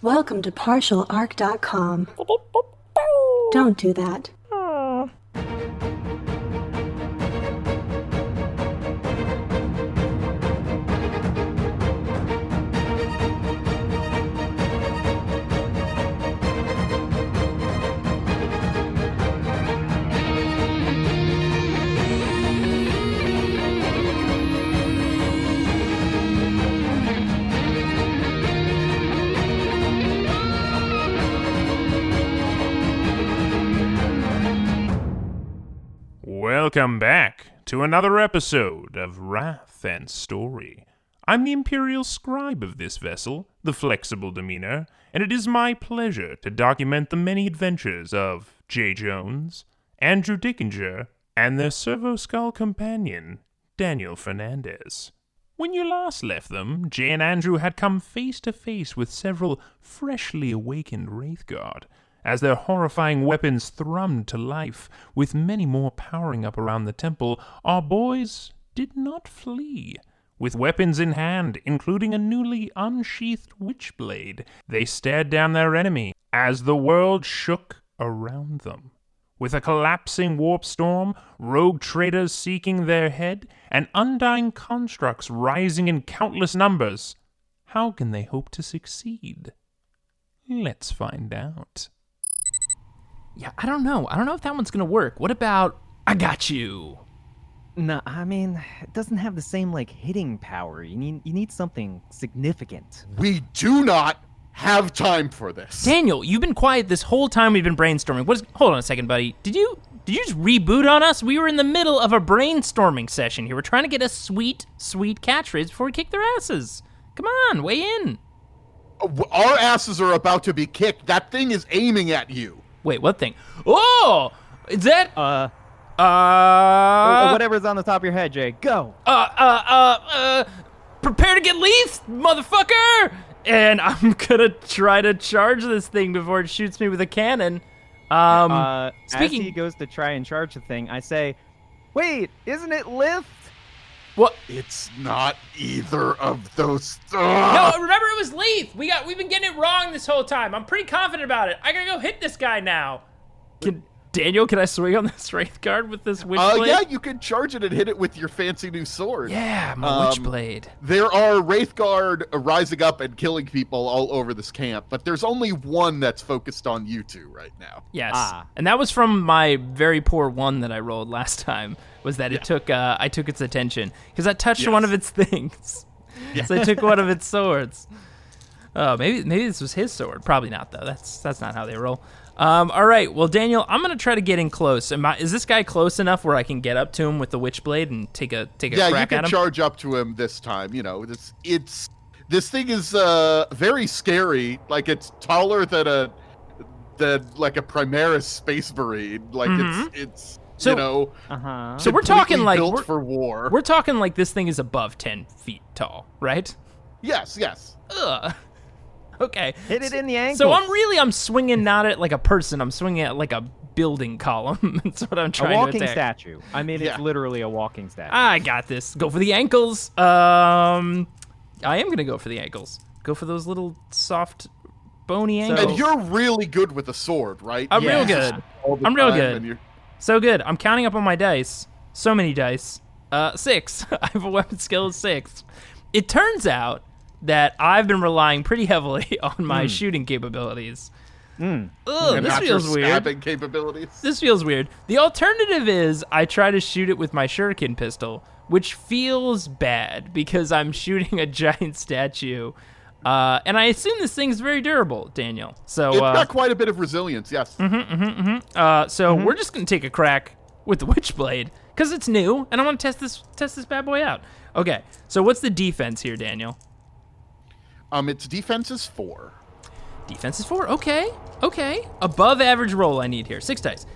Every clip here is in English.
Welcome to partialarc.com. Don't do that. Welcome back to another episode of Wrath and Story. I'm the Imperial Scribe of this vessel, the Flexible Demeanor, and it is my pleasure to document the many adventures of Jay Jones, Andrew Dickinger, and their Servo-Skull companion, Daniel Fernandez. When you last left them, Jay and Andrew had come face to face with several freshly awakened Wraithguard, as their horrifying weapons thrummed to life, with many more powering up around the temple. Our boys did not flee. With weapons in hand, including a newly unsheathed witchblade, they stared down their enemy as the world shook around them. With a collapsing warp storm, rogue traders seeking their head, and undying constructs rising in countless numbers, how can they hope to succeed? Let's find out. Yeah, I don't know. I don't know if that one's gonna work. What about I got you? No, I mean, it doesn't have the same, hitting power. You need something significant. We do not have time for this. Daniel, you've been quiet this whole time we've been brainstorming. Hold on a second, buddy. Did you just reboot on us? We were in the middle of a brainstorming session here. We're trying to get a sweet catchphrase before we kick their asses. Come on, weigh in. Our asses are about to be kicked. That thing is aiming at you. Wait, what thing? Oh! Is that... Whatever's on the top of your head, Jay. Go! Prepare to get leased, motherfucker! And I'm gonna try to charge this thing before it shoots me with a cannon. As he goes to try and charge the thing, I say, wait, isn't it lift? What? It's not either of those. No, remember it was Leith. We've been getting it wrong this whole time. I'm pretty confident about it. I gotta go hit this guy now. Daniel, can I swing on this Wraithguard with this Witchblade? Yeah, you can charge it and hit it with your fancy new sword. Yeah, my Witchblade. There are Wraithguard rising up and killing people all over this camp, but there's only one that's focused on you two right now. Yes, and that was from my very poor one that I rolled last time, was that it took I took its attention, because I touched one of its things. So I took one of its swords. Oh, maybe this was his sword. Probably not, though. That's not how they roll. All right, well, Daniel, I'm going to try to get in close. Is this guy close enough where I can get up to him with the Witchblade and take a crack at him? Yeah, you can charge up to him this time. You know, this thing is very scary. Like, it's taller than a Primaris Space Marine. Like, it's so, you know, so we're talking like built for war. We're talking like this thing is above 10 feet tall, right? Yes. Ugh. Okay. Hit it in the ankle. So I'm swinging not at like a person. I'm swinging at like a building column. That's what I'm trying to attack. A walking statue. I mean, it's literally a walking statue. I got this. Go for the ankles. I am going to go for the ankles. Go for those little soft, bony ankles. And you're really good with a sword, right? I'm real good. I'm real good. So good. I'm counting up on my dice. So many dice. 6. I have a weapon skill of 6. It turns out that I've been relying pretty heavily on my shooting capabilities. And this feels weird. Stabbing capabilities. This feels weird. The alternative is I try to shoot it with my shuriken pistol, which feels bad because I'm shooting a giant statue. And I assume this thing's very durable, Daniel. So it's got quite a bit of resilience, yes. So we're just going to take a crack with the Witchblade because it's new, and I want to test this bad boy out. Okay, so what's the defense here, Daniel? Its defense is 4. Defense is 4. Okay. Above average roll I need here. 6 dice.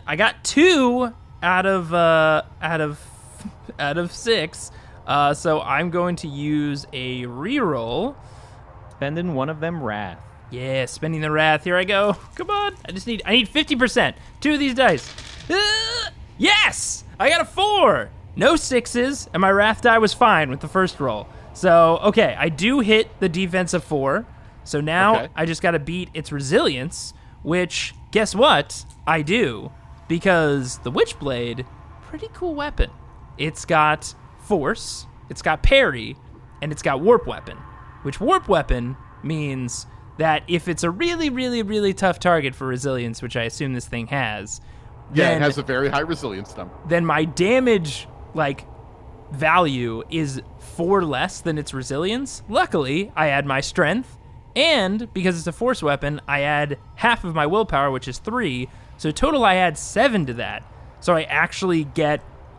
I got 2 out of 6. So I'm going to use a reroll. Spending one of them wrath. Yeah, spending the wrath. Here I go. Come on. I need 50%. 2 of these dice. Yes! I got a 4. No 6s, and my wrath die was fine with the first roll. So, okay, I do hit the defense of 4. So now Okay. I just got to beat its resilience, which, guess what? I do. Because the Witchblade, pretty cool weapon. It's got force, it's got parry, and it's got warp weapon. Which warp weapon means that if it's a really, really, really tough target for resilience, which I assume this thing has, Yeah, then, it has a very high resilience number. then my damage, value is 4 less than its resilience. Luckily, I add my strength, and because it's a force weapon, I add half of my willpower, which is 3. So total, I add 7 to that. So I actually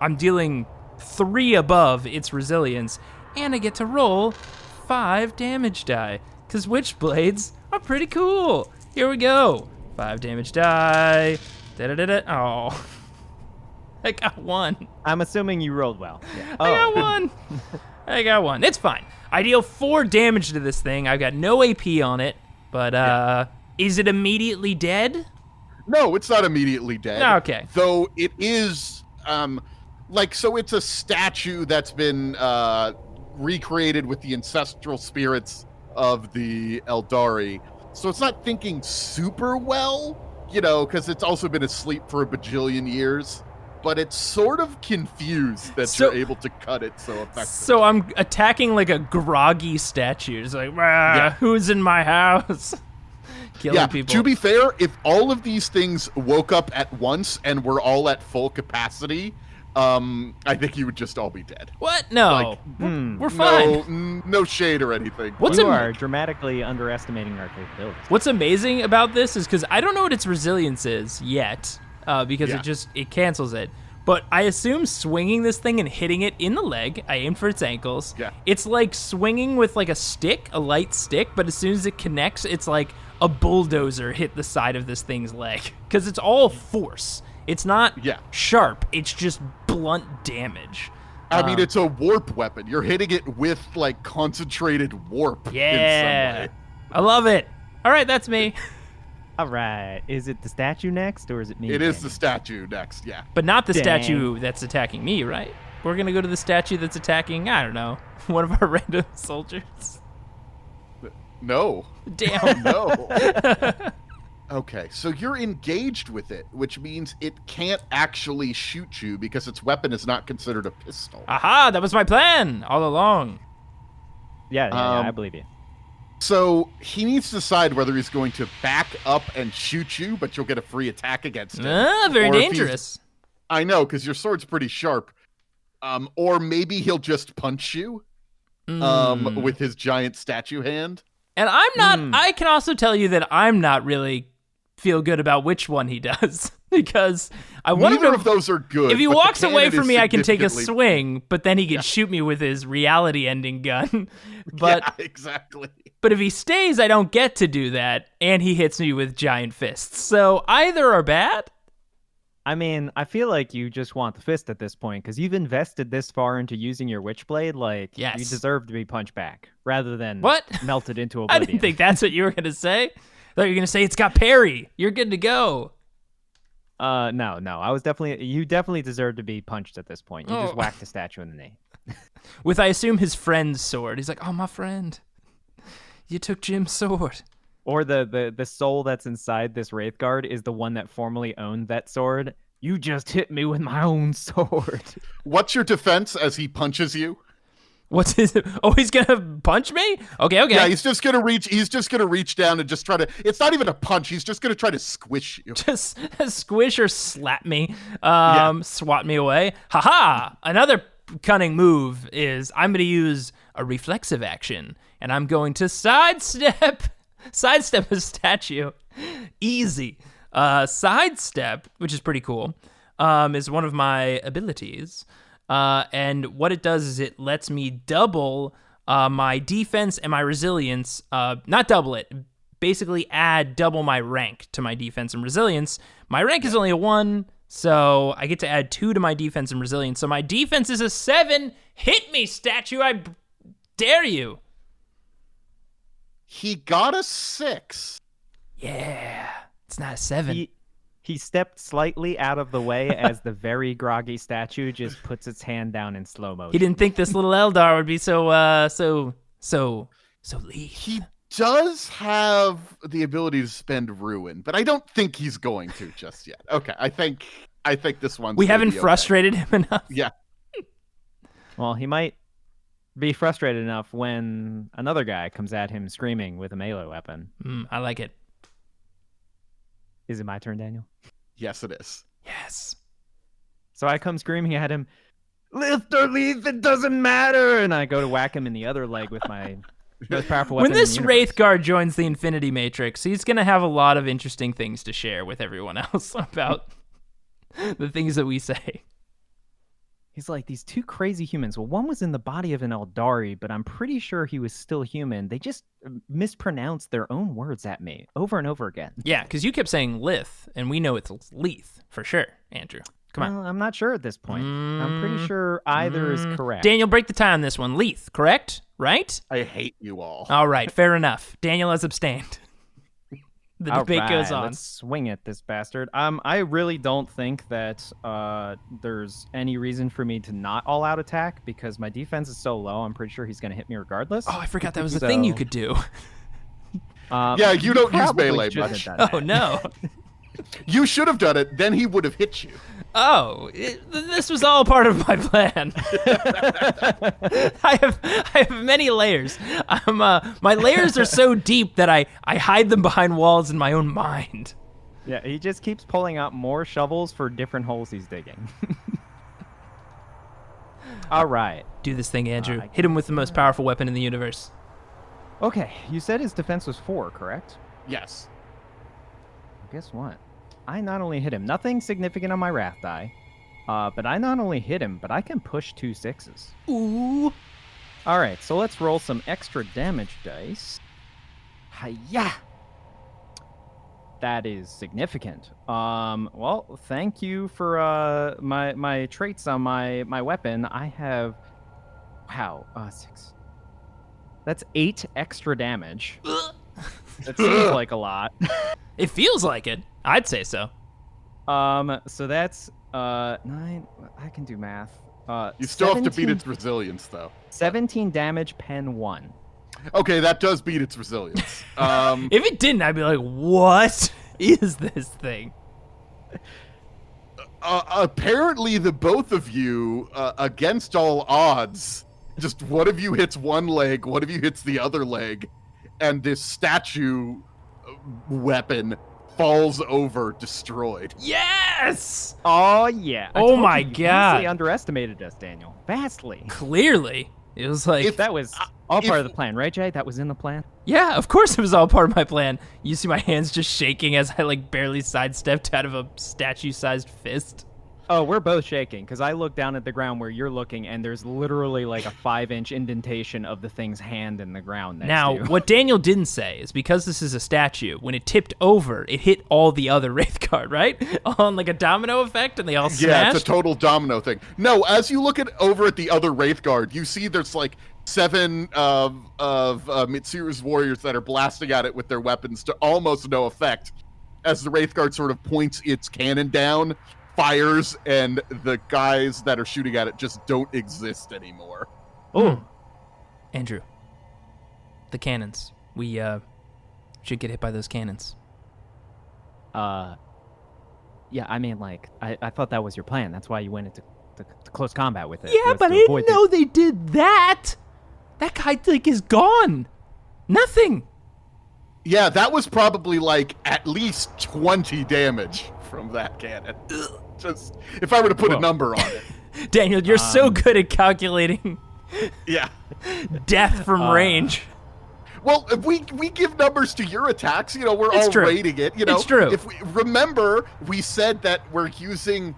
I'm dealing 3 above its resilience, and I get to roll 5 damage die, because Witchblades are pretty cool. Here we go. 5 damage die. Da-da-da-da. Oh. I got 1. I'm assuming you rolled well. Yeah. I got 1. I got 1. It's fine. I deal 4 damage to this thing. I've got no AP on it, but is it immediately dead? No, it's not immediately dead. Okay. Though it is, so it's a statue that's been recreated with the ancestral spirits of the Aeldari. So it's not thinking super well, because it's also been asleep for a bajillion years. But it's sort of confused that you're able to cut it so effectively. So I'm attacking like a groggy statue. It's like, who's in my house? Killing people. To be fair, if all of these things woke up at once and were all at full capacity, I think you would just all be dead. What? No. We're fine. No shade or anything. You are dramatically underestimating our capabilities. What's amazing about this is because I don't know what its resilience is yet. Because it cancels it. But I assume swinging this thing and hitting it in the leg, I aimed for its ankles. Yeah. It's like swinging with like a light stick, but as soon as it connects, it's like a bulldozer hit the side of this thing's leg. Because it's all force. It's not sharp. It's just blunt damage. I mean, it's a warp weapon. You're hitting it with like concentrated warp in some way. I love it. All right, that's me. All right. Is it the statue next, or is it me? It is the statue next, yeah. But not the statue that's attacking me, right? We're going to go to the statue that's attacking, I don't know, one of our random soldiers. No. Damn. No. Okay, so you're engaged with it, which means it can't actually shoot you because its weapon is not considered a pistol. Aha, that was my plan all along. Yeah, I believe you. So he needs to decide whether he's going to back up and shoot you, but you'll get a free attack against him. Very dangerous. I know, because your sword's pretty sharp. Or maybe he'll just punch you with his giant statue hand. And I'm not, I can also tell you that I'm not really feel good about which one he does. Because I want Neither of those are good. If he but walks the away cannon from is me, I can take a significantly- swing, but then he can shoot me with his reality-ending gun. But yeah, exactly. But if he stays, I don't get to do that, and he hits me with giant fists. So either are bad. I mean, I feel like you just want the fist at this point, because you've invested this far into using your Witchblade, Yes. you deserve to be punched back, rather than melted into I oblivion. didn't think that's what you were going to say. I thought you were going to say it's got parry. You're good to go. No. You definitely deserve to be punched at this point. You just whacked the statue in the knee. With, I assume, his friend's sword. He's like, oh, my friend, you took Jim's sword. Or the soul that's inside this wraith guard is the one that formerly owned that sword. You just hit me with my own sword. What's your defense as he punches you? What's his? Oh, he's gonna punch me? Okay. Yeah, he's just gonna reach down and just try to. It's not even a punch. He's just gonna try to squish you. Just squish or slap me. Swat me away. Haha! Another cunning move is I'm gonna use a reflexive action, and I'm going to sidestep a statue. Easy. Sidestep, which is pretty cool, is one of my abilities. And what it does is it lets me double my defense and my resilience. Not double it, basically add double my rank to my defense and resilience. My rank is only a 1, so I get to add 2 to my defense and resilience. So my defense is a 7. Hit me, statue, I dare you. He got a 6. Yeah, it's not a 7. He stepped slightly out of the way as the very groggy statue just puts its hand down in slow motion. He didn't think this little Eldar would be so leaf. He does have the ability to spend ruin, but I don't think he's going to just yet. Okay, I think this one's We gonna haven't be okay. frustrated him enough. Yeah. Well, he might be frustrated enough when another guy comes at him screaming with a melee weapon. I like it. Is it my turn, Daniel? Yes, it is. Yes. So I come screaming at him, lift or leave, it doesn't matter. And I go to whack him in the other leg with my most powerful weapon. When this in the universe. Wraith Guard joins the Infinity Matrix, he's going to have a lot of interesting things to share with everyone else about the things that we say. He's like, these two crazy humans. Well, one was in the body of an Aeldari, but I'm pretty sure he was still human. They just mispronounced their own words at me over and over again. Yeah, because you kept saying Lith, and we know it's Leith for sure, Andrew. Come on. Well, I'm not sure at this point. I'm pretty sure either is correct. Daniel, break the tie on this one. Leith, correct? Right? I hate you all. All right, fair enough. Daniel has abstained. The debate All goes right, on. Let's swing at this bastard. I really don't think that there's any reason for me to not all-out attack because my defense is so low. I'm pretty sure he's going to hit me regardless. Oh, I forgot that was a thing you could do. Yeah, you don't use probably melee shouldn't much. have done Oh, that. no. You should have done it. Then he would have hit you. Oh, this was all part of my plan. I have many layers. My layers are so deep that I hide them behind walls in my own mind. Yeah, he just keeps pulling out more shovels for different holes he's digging. All right. Do this thing, Andrew. Hit him with the most powerful weapon in the universe. Okay, you said his defense was 4, correct? Yes. Well, guess what? I not only hit him, nothing significant on my wrath die, but I not only hit him, but I can push 2 6s. Ooh. All right, so let's roll some extra damage dice. Hiya! That is significant. Well, thank you for my traits on my weapon. I have, wow, 6. That's 8 extra damage. That seems like a lot. It feels like it. I'd say so. So that's 9. I can do math. You still have to beat 17 its resilience, though. 17 damage, pen 1. Okay, that does beat its resilience. If it didn't, I'd be like, what is this thing? Apparently, the both of you, against all odds, just one of you hits one leg, one of you hits the other leg, and this statue weapon falls over, destroyed. Yes! Oh yeah. I Oh told my you, you God. vastly underestimated us, Daniel. Vastly. Clearly. It was like, If- That was all if- part of the plan, right, Jay? That was in the plan. yeah, of course it was all part of my plan. You see my hands just shaking as I like barely sidestepped out of a statue-sized fist. Oh, we're both shaking because I look down at the ground where you're looking, and there's literally like a 5-inch indentation of the thing's hand in the ground. Next Now, to you. what Daniel didn't say is because this is a statue, when it tipped over, it hit all the other Wraith Guard, right? On like a domino effect, and they all Yeah, smashed. it's a total domino thing. No, as you look over at the other Wraith Guard, you see there's like 7 of Mitsuru's warriors that are blasting at it with their weapons to almost no effect. As the Wraith Guard sort of points its cannon down, fires, and the guys that are shooting at it just don't exist anymore. Oh, Andrew, the cannons. We should get hit by those cannons. Yeah, I mean, like, I thought that was your plan. That's why you went into to close combat with it. Yeah, was but to I avoid didn't know they did that. That guy like is gone. Nothing. Yeah, that was probably like at least 20 damage from that cannon. Just if I were to put a number on it. Daniel, you're so good at calculating Yeah. death from range. Well, if we give numbers to your attacks, we're It's all true. rating it. It's true. If we remember, we said that we're using.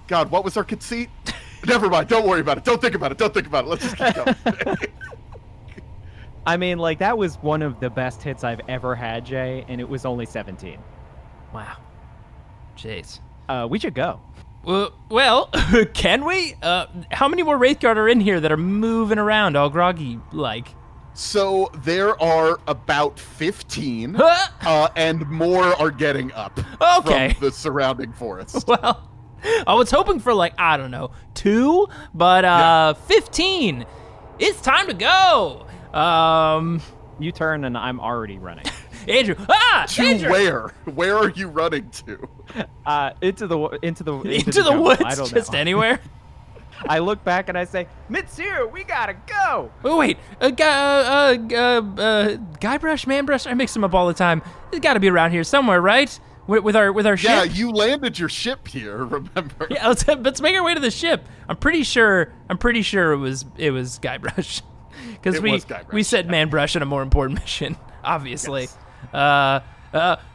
God, what was our conceit? Never mind. Don't worry about it. Don't think about it. Don't think about it. Let's just keep going. I mean, like, that was one of the best hits I've ever had, Jay, and it was only 17. Wow. Jeez. We should go. Well, can we? How many more Wraith Guard are in here that are moving around all groggy like? So there are about 15, and more are getting up Okay. from the surrounding forest. Well, I was hoping for like, I don't know, 2, but 15. It's time to go. You turn and I'm already running. Andrew. To Andrew. where? Where are you running to? Into the Into the jungle. woods, I don't just know. anywhere. I look back and I say, Mitsuru, we gotta go. Oh wait, Guybrush, Manbrush. I mix them up all the time. It's got to be around here somewhere, right? With our ship. Yeah, you landed your ship here. Remember? Yeah, let's make our way to the ship. I'm pretty sure it was Guybrush, because It was Guybrush, we sent Manbrush on a more important mission, obviously. Yes.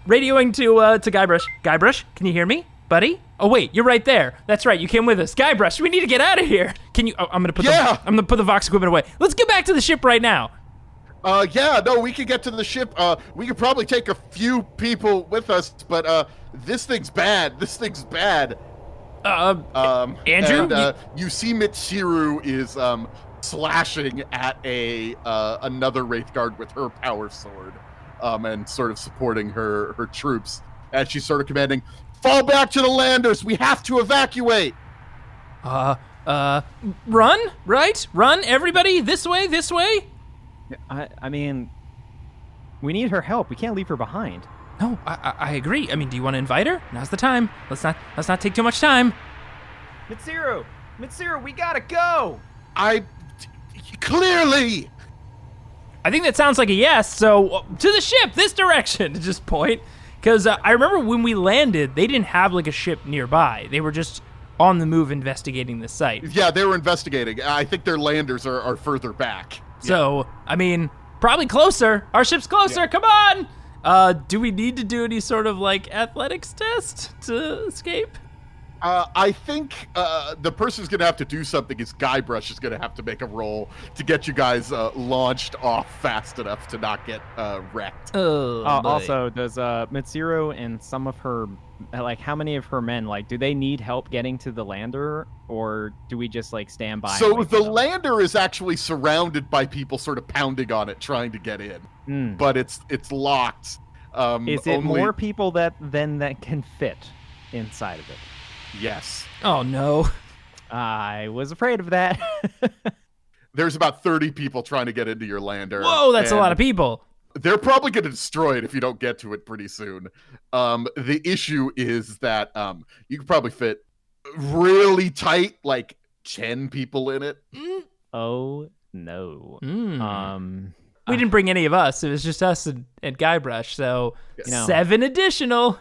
Radioing to Guybrush. Guybrush, can you hear me, buddy? Oh wait, you're right there. That's right, you came with us. Guybrush, we need to get out of here. Can you? Oh, I'm gonna put the Vox equipment away. Let's get back to the ship right now. Yeah, no, we could get to the ship. We could probably take a few people with us, but this thing's bad. This thing's bad. Andrew, and, you see Mitsuru is slashing at another Wraith Guard with her power sword, and sort of supporting her troops as she's sort of commanding, "Fall back to the landers. We have to evacuate." Run, right? Run, everybody, this way, this way. I mean, we need her help. We can't leave her behind. No, I agree. I mean, do you want to invite her? Now's the time. Let's not take too much time. Mitsuru, we gotta go. Clearly. I think that sounds like a yes. So to the ship, this direction. To just point, because I remember when we landed, they didn't have like a ship nearby. They were just on the move investigating the site. Yeah, they were investigating. I think their landers are further back. So I mean, probably closer. Our ship's closer. Yeah. Come on. Do we need to do any sort of like athletics test to escape? I think the person who's going to have to do something is Guybrush is going to have to make a roll to get you guys launched off fast enough to not get wrecked. Oh, boy. Also, does Mitsuru and some of her, like, how many of her men, like, do they need help getting to the lander, or do we just like stand by? So the lander is actually surrounded by people sort of pounding on it, trying to get in, but it's locked. Is it more people that can fit inside of it? Yes. Oh no. I was afraid of that. There's about 30 people trying to get into your lander. Whoa, that's a lot of people. They're probably going to destroy it if you don't get to it pretty soon. The issue is that you could probably fit really tight, like 10 people in it. Oh no. We didn't bring any of us. It was just us and Guybrush. So Yes. 7 additional.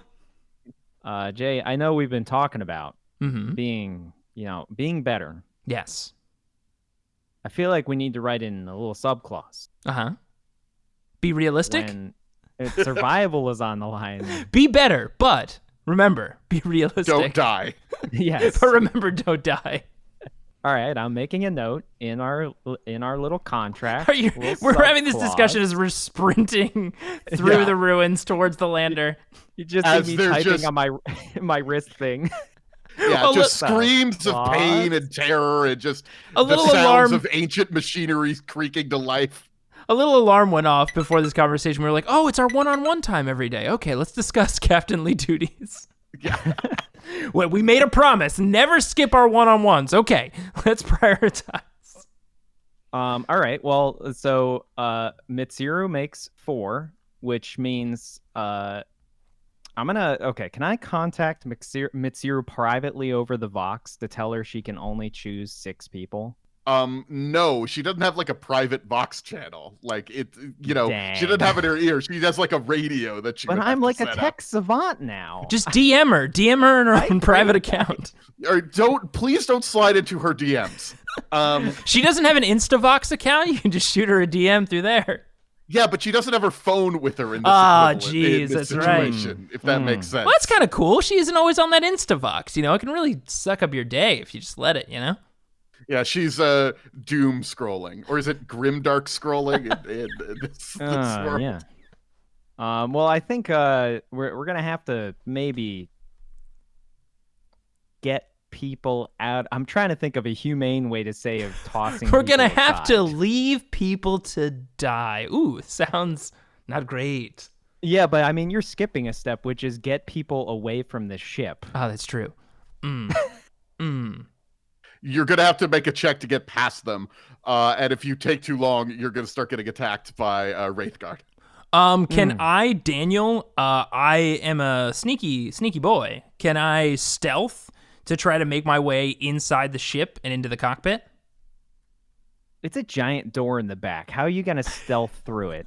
Jay, I know we've been talking about Mm-hmm. being better. Yes. I feel like we need to write in a little subclause. Be realistic. When survival is on the line. Be better, but remember, be realistic. Don't die. Yes. But remember, don't die. All right, I'm making a note in our little contract. We're having this discussion as we're sprinting through the ruins towards the lander. You just as see me they're typing just- on my wrist thing. Yeah, A just li- screams of pain and terror and just A the little sounds alarm. of ancient machinery creaking to life. A little alarm went off before this conversation. We were like, oh, it's our one-on-one time every day. Okay, let's discuss captainly duties. Yeah. Well, we made a promise. Never skip our one-on-ones. Okay, let's prioritize. All right. Well, so Mitsuru makes 4, which means okay, can I contact Mitsuru privately over the Vox to tell her she can only choose 6 people? No, she doesn't have like a private Vox channel. Like she Dang. doesn't have it in her ear. She has like a radio that she. But would I'm have like to a set tech savant now. Just DM her in her own private account. up. Or please don't slide into her DMs. She doesn't have an Instavox account. You can just shoot her a DM through there. Yeah, but she doesn't have her phone with her in this, Ah, equivalent- jeez, in this that's right. situation, if that makes sense. Well, that's kind of cool. She isn't always on that Instavox. It can really suck up your day if you just let it, Yeah, she's doom scrolling, or is it grimdark scrolling? in this world? Yeah. Well, I think we're gonna have to maybe get people out. I'm trying to think of a humane way to say of tossing. We're gonna people have to aside. leave people to die. Ooh, sounds not great. Yeah, but I mean, you're skipping a step, which is get people away from the ship. Oh, that's true. You're going to have to make a check to get past them. And if you take too long, you're going to start getting attacked by Wraith Guard. Can I, Daniel, I am a sneaky boy. Can I stealth to try to make my way inside the ship and into the cockpit? It's a giant door in the back. How are you gonna stealth through it?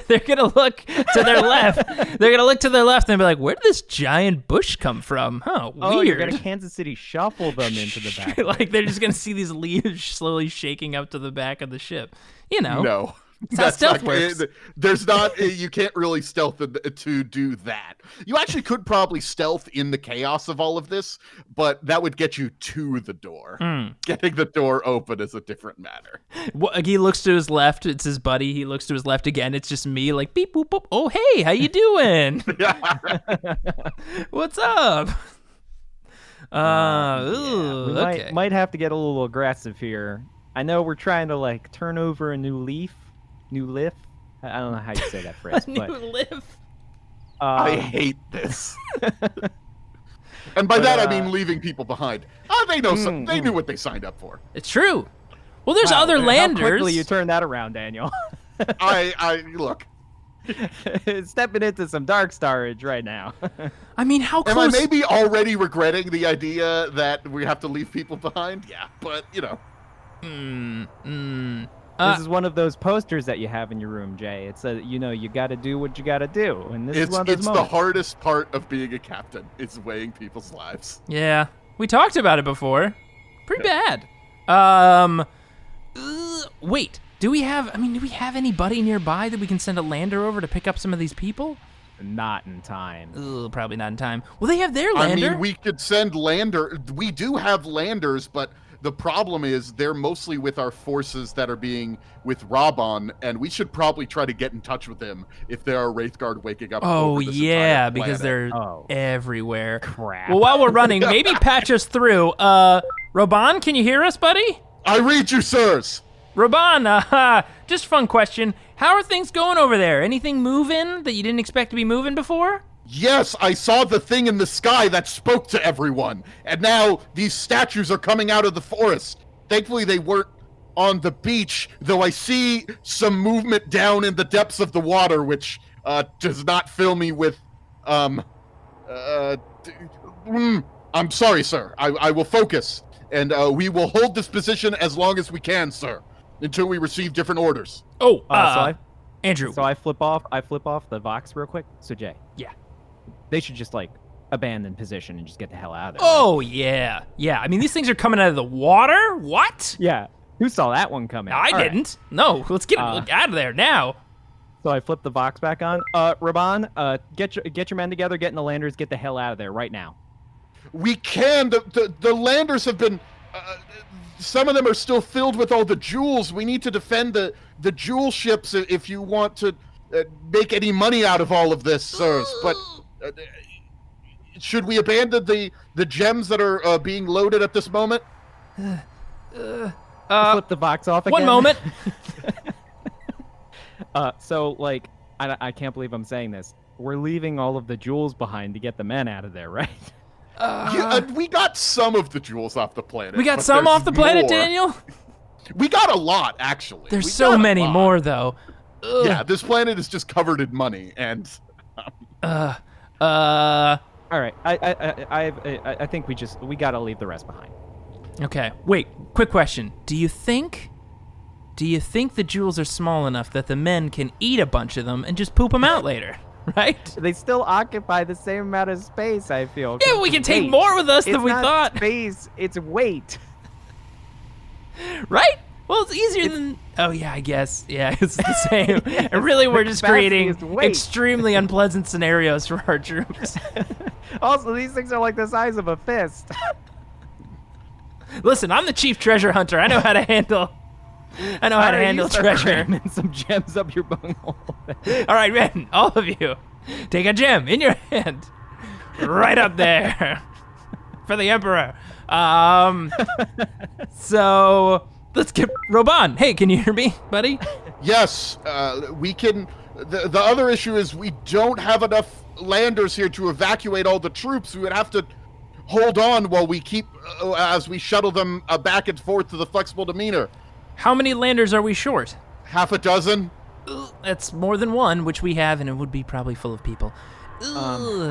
They're going to look to their left. They're going to look to their left and be like, where did this giant bush come from? Huh, weird. Oh, you're gonna Kansas City shuffle them into the back. Like, they're just going to see these leaves slowly shaking up to the back of the ship. You know. No. That's how stealth not, works. There's not, you can't really stealth to do that. You actually could probably stealth in the chaos of all of this, but that would get you to the door. Getting the door open is a different matter. He looks to his left. It's his buddy. He looks to his left again. It's just me, like, beep, boop, boop. Oh, hey, how you doing? What's up? We Okay. might have to get a little aggressive here. I know we're trying to like turn over a new leaf. I don't know how you say that phrase, New but live. I hate this. And by that I mean leaving people behind. They know they knew what they signed up for. It's true. Well, there's wow, other How landers. quickly you turn that around, Daniel. I look. Stepping into some dark starage right now. I mean, how Am close? I maybe already regretting the idea that we have to leave people behind? Yeah, but you know. This is one of those posters that you have in your room, Jay. It's you got to do what you got to do, and this is one of those It's the moments. hardest part of being a captain. Is weighing people's lives. Yeah, we talked about it before. Pretty bad. Wait. Do we have anybody nearby that we can send a lander over to pick up some of these people? Not in time. Ugh, probably not in time. Well, they have their lander. I mean, we could send lander. We do have landers, but the problem is they're mostly with our forces that are being with Raban, and we should probably try to get in touch with him if there are Wraith Guard waking up. Oh, over this yeah, entire because planet. they're everywhere. Crap. Well, while we're running, maybe patch us through. Raban, can you hear us, buddy? I read you, sirs. Raban, just fun question. How are things going over there? Anything moving that you didn't expect to be moving before? Yes, I saw the thing in the sky that spoke to everyone, and now these statues are coming out of the forest. Thankfully, they weren't on the beach, though I see some movement down in the depths of the water, which does not fill me with, I'm sorry, sir. I will focus, and we will hold this position as long as we can, sir, until we receive different orders. Oh, Andrew. So I flip off the Vox real quick. So Jay. Yeah. They should just like abandon position and just get the hell out of there. Oh, yeah. Yeah, I mean, these things are coming out of the water? What? Yeah. Who saw that one coming? I All right. didn't. No, let's get out of there now. So I flip the Vox back on. Raban, get your men together, get in the landers, get the hell out of there right now. We can. The landers have been. Some of them are still filled with all the jewels. We need to defend the jewel ships if you want to make any money out of all of this, sirs. But should we abandon the gems that are being loaded at this moment? Flip the Vox off again. One moment. So like, I can't believe I'm saying this. We're leaving all of the jewels behind to get the men out of there, right? We got some of the jewels off the planet. We got but some there's off the planet, more. Daniel? We got a lot, actually. There's We so got a many lot. more, though. Ugh. Yeah, this planet is just covered in money, and All right. I think we gotta leave the rest behind. Okay. Wait, quick question. Do you think the jewels are small enough that the men can eat a bunch of them and just poop them out later? Right? They still occupy the same amount of space, I feel. Yeah, we can take Weight. more with us It's than we not thought. Space, it's weight. Right? Well, it's easier than... Oh, yeah, I guess. Yeah, it's the same. And really, we're just capacity creating is weight. extremely unpleasant scenarios for our troops. Also, these things are like the size of a fist. Listen, I'm the chief treasure hunter. I know how to handle... treasure. And some gems up your bunghole. All right, men, all of you, take a gem in your hand, right up there. for the Emperor. So let's get Roban. Hey, can you hear me, buddy? Yes, we can. The other issue is we don't have enough landers here to evacuate all the troops. We would have to hold on while we keep, as we shuttle them back and forth to the flexible demeanor. How many landers are we short? Half a dozen. That's more than one, which we have, and it would be probably full of people. All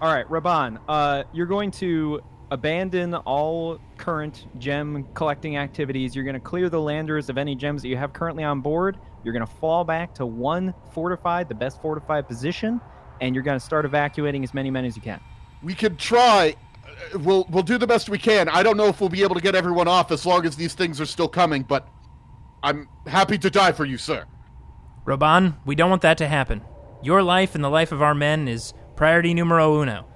right, Raban, you're going to abandon all current gem collecting activities. You're going to clear the landers of any gems that you have currently on board. You're going to fall back to one fortified, the best fortified position, and you're going to start evacuating as many men as you can. We could try. We'll do the best we can. I don't know if we'll be able to get everyone off as long as these things are still coming, but I'm happy to die for you, sir. Roban, we don't want that to happen. Your life and the life of our men is priority numero uno,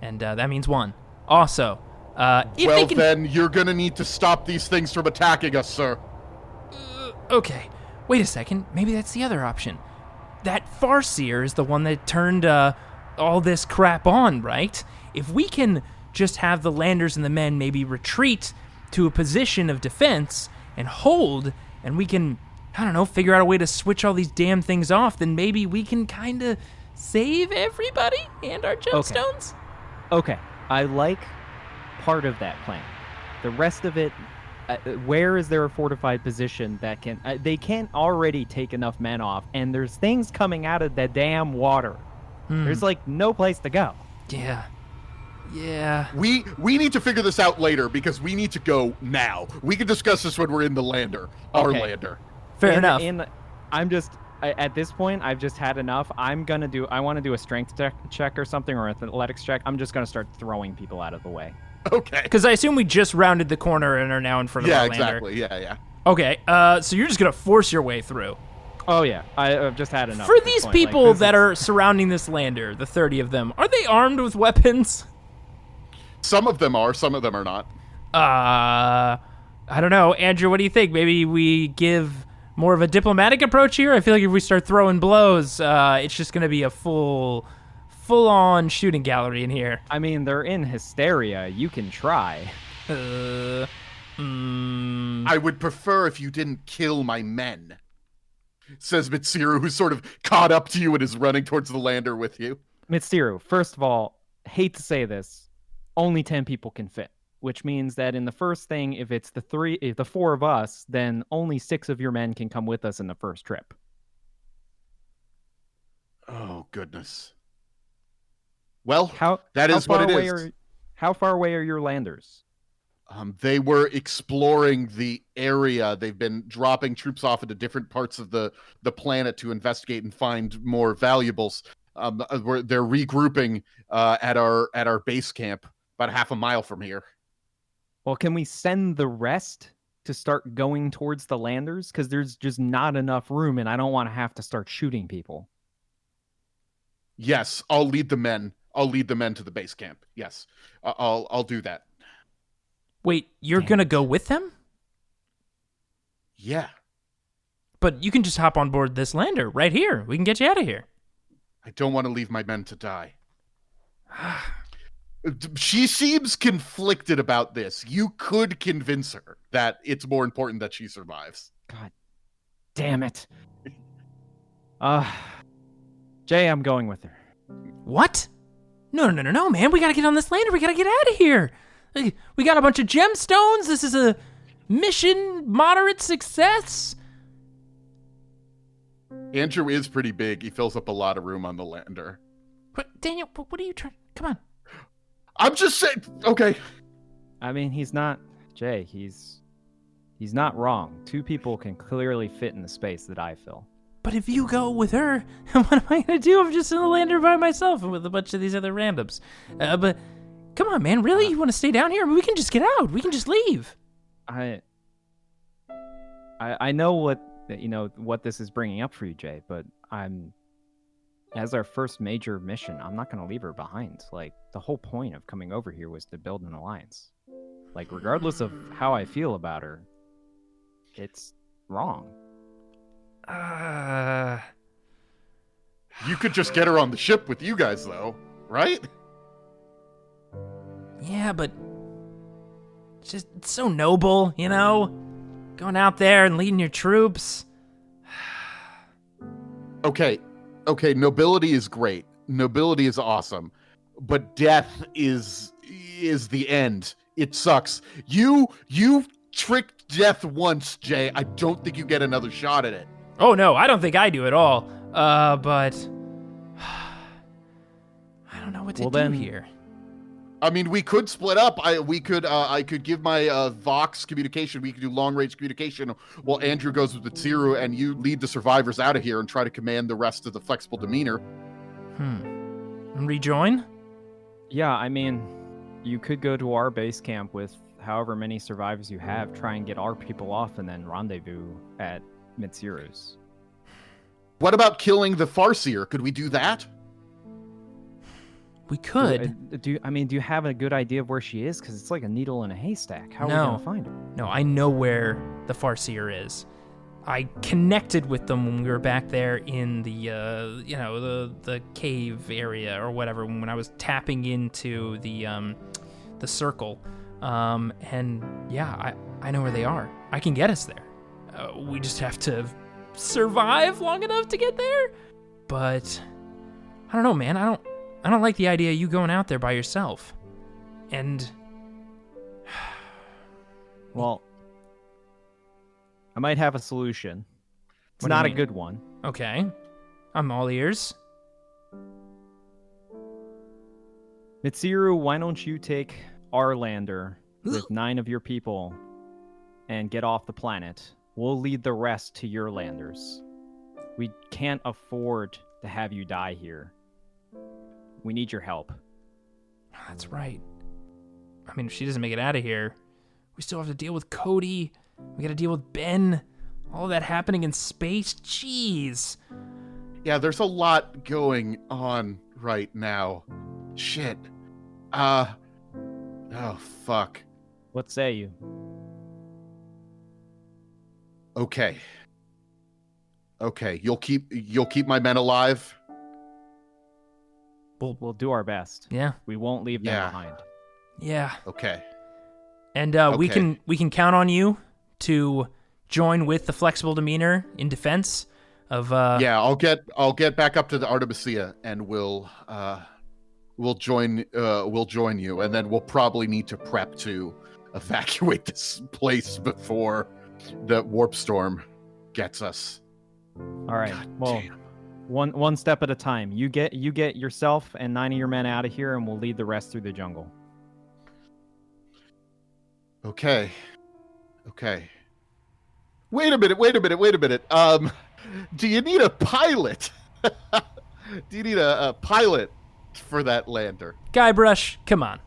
and that means one. Also, then you're gonna need to stop these things from attacking us, sir. Okay, wait a second. Maybe that's the other option. That Farseer is the one that turned all this crap on, right? If we can just have the landers and the men maybe retreat to a position of defense and hold, and we can, I don't know, figure out a way to switch all these damn things off, then maybe we can kind of save everybody and our gemstones. Okay, I like part of that plan. The rest of it, where is there a fortified position that can... they can't already take enough men off, and there's things coming out of the damn water. There's, like, no place to go. Yeah. We need to figure this out later because we need to go now. We can discuss this when we're in the lander. Our lander. Fair enough. I'm just... At this point, I've just had enough. I want to do a strength check or something, or an athletics check. I'm just going to start throwing people out of the way. Okay. Because I assume we just rounded the corner and are now in front of our lander. Exactly. Yeah. Okay, so you're just going to force your way through. Oh, yeah. I've just had enough. For these people that are surrounding this lander, the 30 of them, are they armed with weapons? Some of them are, some of them are not. I don't know. Andrew, what do you think? Maybe we give more of a diplomatic approach here? I feel like if we start throwing blows, it's just going to be a full-on shooting gallery in here. I mean, they're in hysteria. You can try. I would prefer if you didn't kill my men, says Mitsiru, who's sort of caught up to you and is running towards the lander with you. Mitsiru, first of all, hate to say this, only 10 people can fit. Which means that in the first thing, if it's the four of us, then only 6 of your men can come with us in the first trip. Oh, goodness. Well, that is what it is. How far away are your landers? They were exploring the area. They've been dropping troops off into different parts of the planet to investigate and find more valuables. They're regrouping at our base camp about half a mile from here. Well, can we send the rest to start going towards the landers? Because there's just not enough room, and I don't want to have to start shooting people. Yes, I'll lead the men. I'll lead the men to the base camp. Yes, I'll do that. Wait, you're going to go with them? Yeah. But you can just hop on board this lander right here. We can get you out of here. I don't want to leave my men to die. She seems conflicted about this. You could convince her that it's more important that she survives. God damn it. Jay, I'm going with her. What? No, man. We gotta get on this lander. We gotta get out of here. We got a bunch of gemstones. This is a mission moderate success. Andrew is pretty big. He fills up a lot of room on the lander. But Daniel, what are you trying? Come on. I'm just saying. Okay. I mean, he's not Jay. He's not wrong. 2 people can clearly fit in the space that I fill. But if you go with her, what am I gonna do? I'm just in the lander by myself with a bunch of these other randoms. But come on, man. Really, you want to stay down here? I mean, we can just get out. We can just leave. I know what this is bringing up for you, Jay. But as our first major mission, I'm not going to leave her behind. Like, the whole point of coming over here was to build an alliance. Like, regardless of how I feel about her, it's wrong. You could just get her on the ship with you guys, though, right? Yeah, but it's so noble, you know? Going out there and leading your troops. Okay, nobility is great. Nobility is awesome. But death is the end. It sucks. You tricked death once, Jay. I don't think you get another shot at it. Oh, no, I don't think I do at all. But I don't know what to do here. I mean, we could split up. I could give my Vox communication. We could do long-range communication while Andrew goes with Tsiru, and you lead the survivors out of here and try to command the rest of the flexible demeanor. And rejoin? Yeah, I mean, you could go to our base camp with however many survivors you have, try and get our people off, and then rendezvous at Mitsiru's. What about killing the Farseer? Could we do that? We could. Do you have a good idea of where she is? Because it's like a needle in a haystack. How are we going to find her? No, I know where the Farseer is. I connected with them when we were back there in the, the cave area or whatever, when I was tapping into the circle. And yeah, I know where they are. I can get us there. We just have to survive long enough to get there. But I don't know, man. I don't like the idea of you going out there by yourself. And well, I might have a solution. It's What do you not a mean? good one. okay, I'm all ears. Mitsiru, why don't you take our lander with 9 of your people and get off the planet? We'll lead the rest to your landers. We can't afford to have you die here. We need your help. That's right. I mean, if she doesn't make it out of here, we still have to deal with Cody. We got to deal with Ben. All that happening in space. Jeez. Yeah, there's a lot going on right now. Shit. Oh, fuck. What say you? Okay, you'll keep my men alive? We'll do our best. Yeah. We won't leave them behind. Yeah. Okay. And we can count on you to join with the flexible demeanor in defense of. Yeah, I'll get back up to the Artemisia, and we'll join you, and then we'll probably need to prep to evacuate this place before the warp storm gets us. All right. God well, damn. one step at a time. You get yourself and 9 of your men out of here, and we'll lead the rest through the jungle. Okay. Wait a minute. Do you need a pilot? Do you need a pilot for that lander? Guybrush, come on.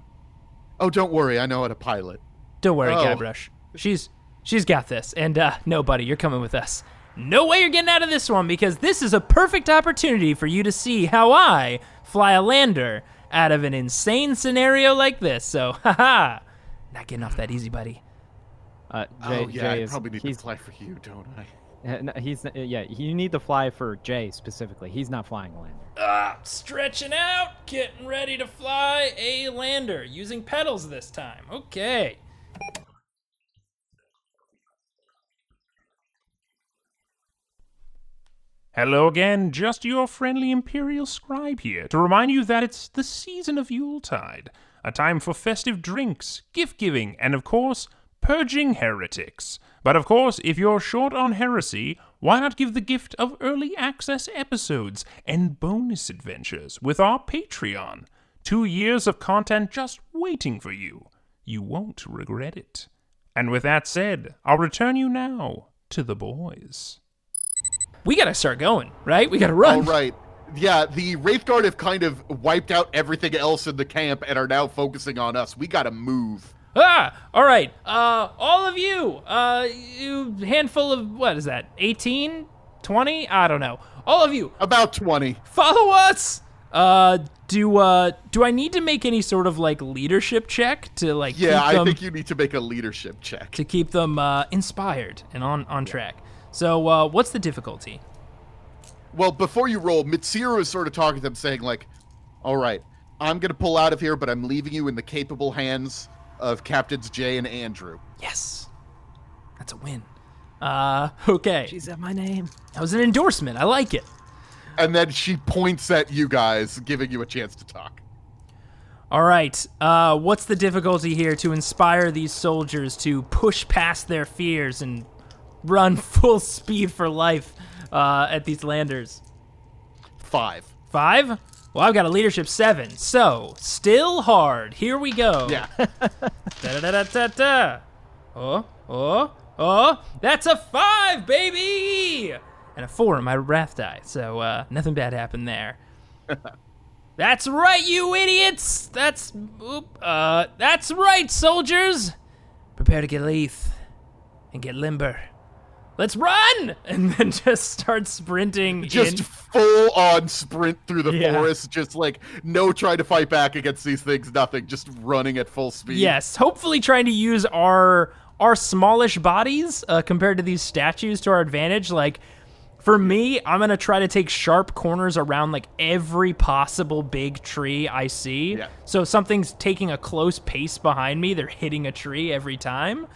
Oh, don't worry. I know how to pilot. Don't worry, Oh. Guybrush. She's got this. And no, buddy, you're coming with us. No way you're getting out of this one, because this is a perfect opportunity for you to see how I fly a lander out of an insane scenario like this. So, haha, not getting off that easy, buddy. Jay I probably need to fly for you, don't I? You need to fly for Jay specifically. He's not flying a lander. Stretching out, getting ready to fly a lander, using pedals this time. Okay. Hello again, just your friendly Imperial Scribe here to remind you that it's the season of Yuletide, a time for festive drinks, gift-giving, and of course, purging heretics. But of course, if you're short on heresy, why not give the gift of early access episodes and bonus adventures with our Patreon? 2 years of content just waiting for you. You won't regret it. And with that said, I'll return you now to the boys. We gotta start going, right? We gotta run. All right. Yeah, the Wraith Guard have kind of wiped out everything else in the camp and are now focusing on us. We gotta move. All right. All of you, you handful of, what is that, 18, 20? I don't know. All of you, About 20. follow us. Do I need to make any sort of like leadership check to like Yeah, keep them, I think you need to make a leadership check. to keep them inspired and on track? So, what's the difficulty? Well, before you roll, Mitsiru is sort of talking to them, saying like, all right, I'm going to pull out of here, but I'm leaving you in the capable hands of Captains Jay and Andrew. Yes. That's a win. Okay. She said my name. That was an endorsement. I like it. And then she points at you guys, giving you a chance to talk. All right. What's the difficulty here to inspire these soldiers to push past their fears and run full speed for life at these landers? 5. 5? Well, I've got a leadership 7, so still hard. Here we go. Yeah. Da-da-da-da-da-da. Oh, that's a 5, baby! And a 4 on my wrath die, so nothing bad happened there. That's right, you idiots! That's right, soldiers! Prepare to get lithe and get limber. Let's run! And then just start sprinting. Just full-on sprint through the forest, just like no trying to fight back against these things, nothing, just running at full speed. Yes, hopefully trying to use our smallish bodies compared to these statues to our advantage. Like, for me, I'm going to try to take sharp corners around like every possible big tree I see. Yeah. So if something's taking a close pace behind me, they're hitting a tree every time.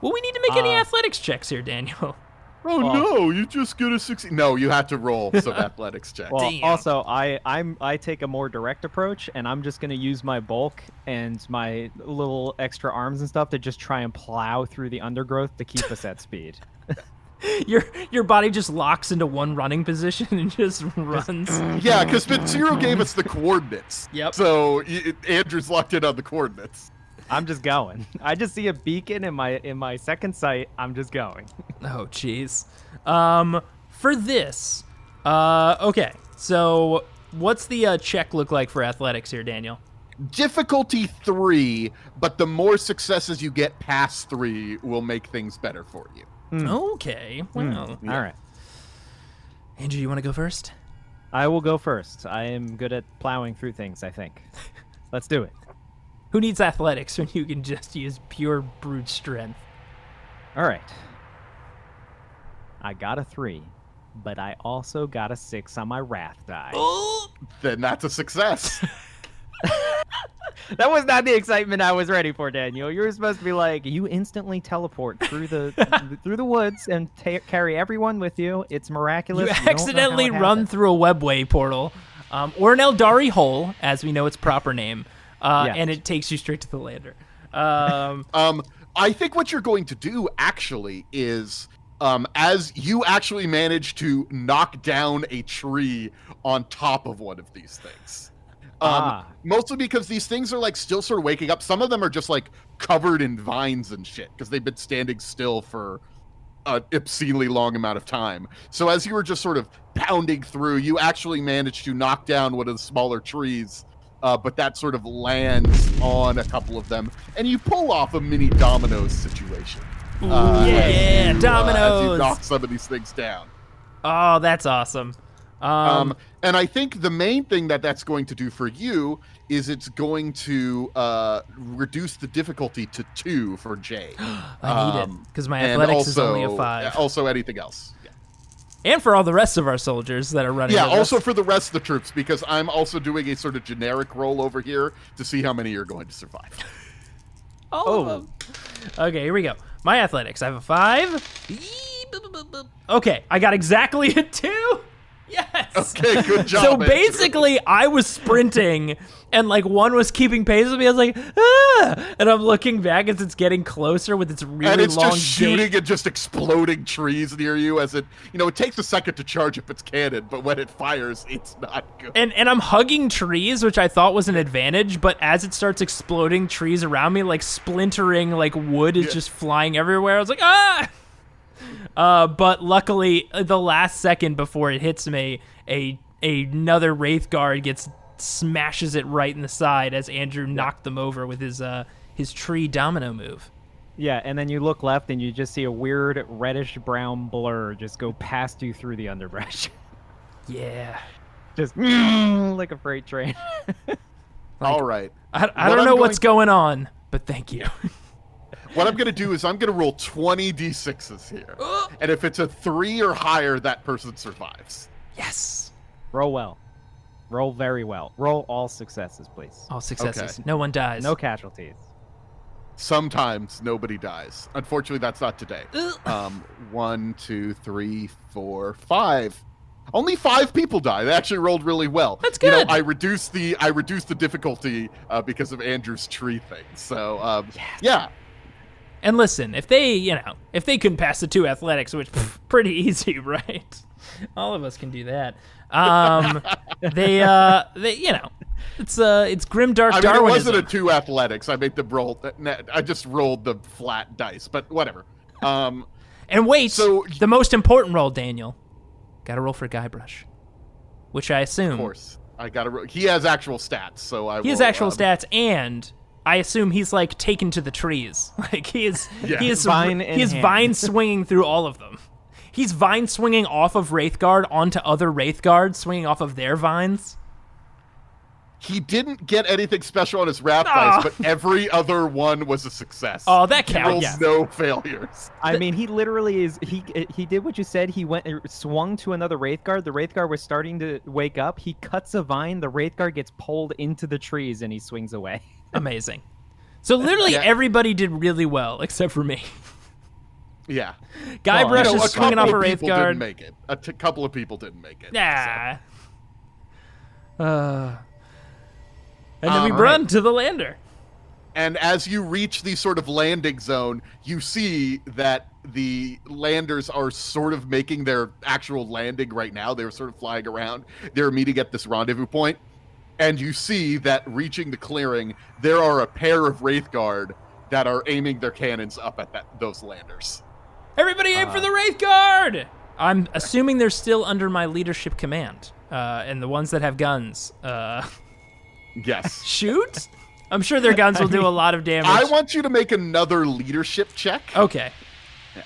Well, we need to make any athletics checks here, Daniel. Oh, no, you're just going to succeed. No, you have to roll some athletics checks. Well, also, I take a more direct approach, and I'm just going to use my bulk and my little extra arms and stuff to just try and plow through the undergrowth to keep us at speed. Your body just locks into one running position and just runs. Yeah, because Zero gave us the coordinates. Yep. So Andrew's locked in on the coordinates. I'm just going. I just see a beacon in my second sight. I'm just going. Oh, jeez. For this, okay. So what's the check look like for athletics here, Daniel? Difficulty 3, but the more successes you get past 3 will make things better for you. Okay. Well, All right. Andrew, you want to go first? I will go first. I am good at plowing through things, I think. Let's do it. Who needs athletics when you can just use pure brute strength? All right. I got a 3, but I also got a 6 on my wrath die. Then that's a success. That was not the excitement I was ready for, Daniel. You were supposed to be like, you instantly teleport through the through the woods and carry everyone with you. It's miraculous. You accidentally run through a webway portal, or an Aeldari hole, as we know its proper name, and it takes you straight to the lander. I think what you're going to do actually is, as you actually manage to knock down a tree on top of one of these things. Mostly because these things are like still sort of waking up. Some of them are just like covered in vines and shit because they've been standing still for an obscenely long amount of time. So as you were just sort of pounding through, you actually managed to knock down one of the smaller trees, but that sort of lands on a couple of them, and you pull off a mini dominoes situation. Dominoes! As you knock some of these things down. Oh, that's awesome. And I think the main thing that's going to do for you is it's going to reduce the difficulty to 2 for Jay. I need it, because my athletics is only a 5. Also anything else. Yeah. And for all the rest of our soldiers that are running. Yeah, also for the rest of the troops, because I'm also doing a sort of generic roll over here to see how many are going to survive. All of them. Okay, here we go. My athletics, I have a 5. Okay, I got exactly a 2. Yes. Okay, good job. So basically, I was sprinting, and like one was keeping pace with me. I was like, and I'm looking back as it's getting closer with its really long and it's long just shooting and just exploding trees near you as it, it takes a second to charge up its cannon, but when it fires, it's not good. And I'm hugging trees, which I thought was an advantage, but as it starts exploding trees around me, like splintering, like wood is just flying everywhere. I was like, but luckily, the last second before it hits me, another Wraith Guard smashes it right in the side as Andrew knocked them over with his tree domino move. Yeah, and then you look left and you just see a weird reddish-brown blur just go past you through the underbrush. Yeah. Just like a freight train. All right. I don't know what's going on, but thank you. What I'm going to do is I'm going to roll 20 d6s here. And if it's a 3 or higher, that person survives. Yes. Roll well. Roll very well. Roll all successes, please. All successes. Okay. No one dies. No casualties. Sometimes nobody dies. Unfortunately, that's not today. 1, 2, 3, 4, 5. Only 5 people die. They actually rolled really well. That's good. You know, I reduced the difficulty because of Andrew's tree thing. So yeah. And listen, if they couldn't pass the 2 athletics, which pretty easy, right? All of us can do that. They it's grim dark I mean, Darwinism. it wasn't a 2 athletics. I made them roll. I just rolled the flat dice, but whatever. And wait, so the most important roll, Daniel. Got to roll for Guybrush, which I assume. Of course, I got to. He has actual stats, so I. He has actual stats, and I assume he's like taken to the trees. Like he is vine swinging through all of them. He's vine swinging off of Wraithguard onto other Wraithguards, swinging off of their vines. He didn't get anything special on his wrath dice, but every other one was a success. Oh, that counts. He rolls no failures. I mean, he literally is. He did what you said. He swung to another Wraithguard. The Wraithguard was starting to wake up. He cuts a vine. The Wraithguard gets pulled into the trees, and he swings away. Amazing. So literally everybody did really well except for me. Yeah. Guybrush is swinging off a Wraithguard. Didn't make it. A couple of people didn't make it. Yeah. And then we run to the lander. And as you reach the sort of landing zone, you see that the landers are sort of making their actual landing right now. They're sort of flying around. They're meeting at this rendezvous point. And you see that reaching the clearing, there are a pair of Wraithguard that are aiming their cannons up at those landers. Everybody aim for the Wraithguard! I'm assuming they're still under my leadership command. And the ones that have guns, Yes. shoot? I'm sure their guns will do a lot of damage. I want you to make another leadership check. Okay. Yeah.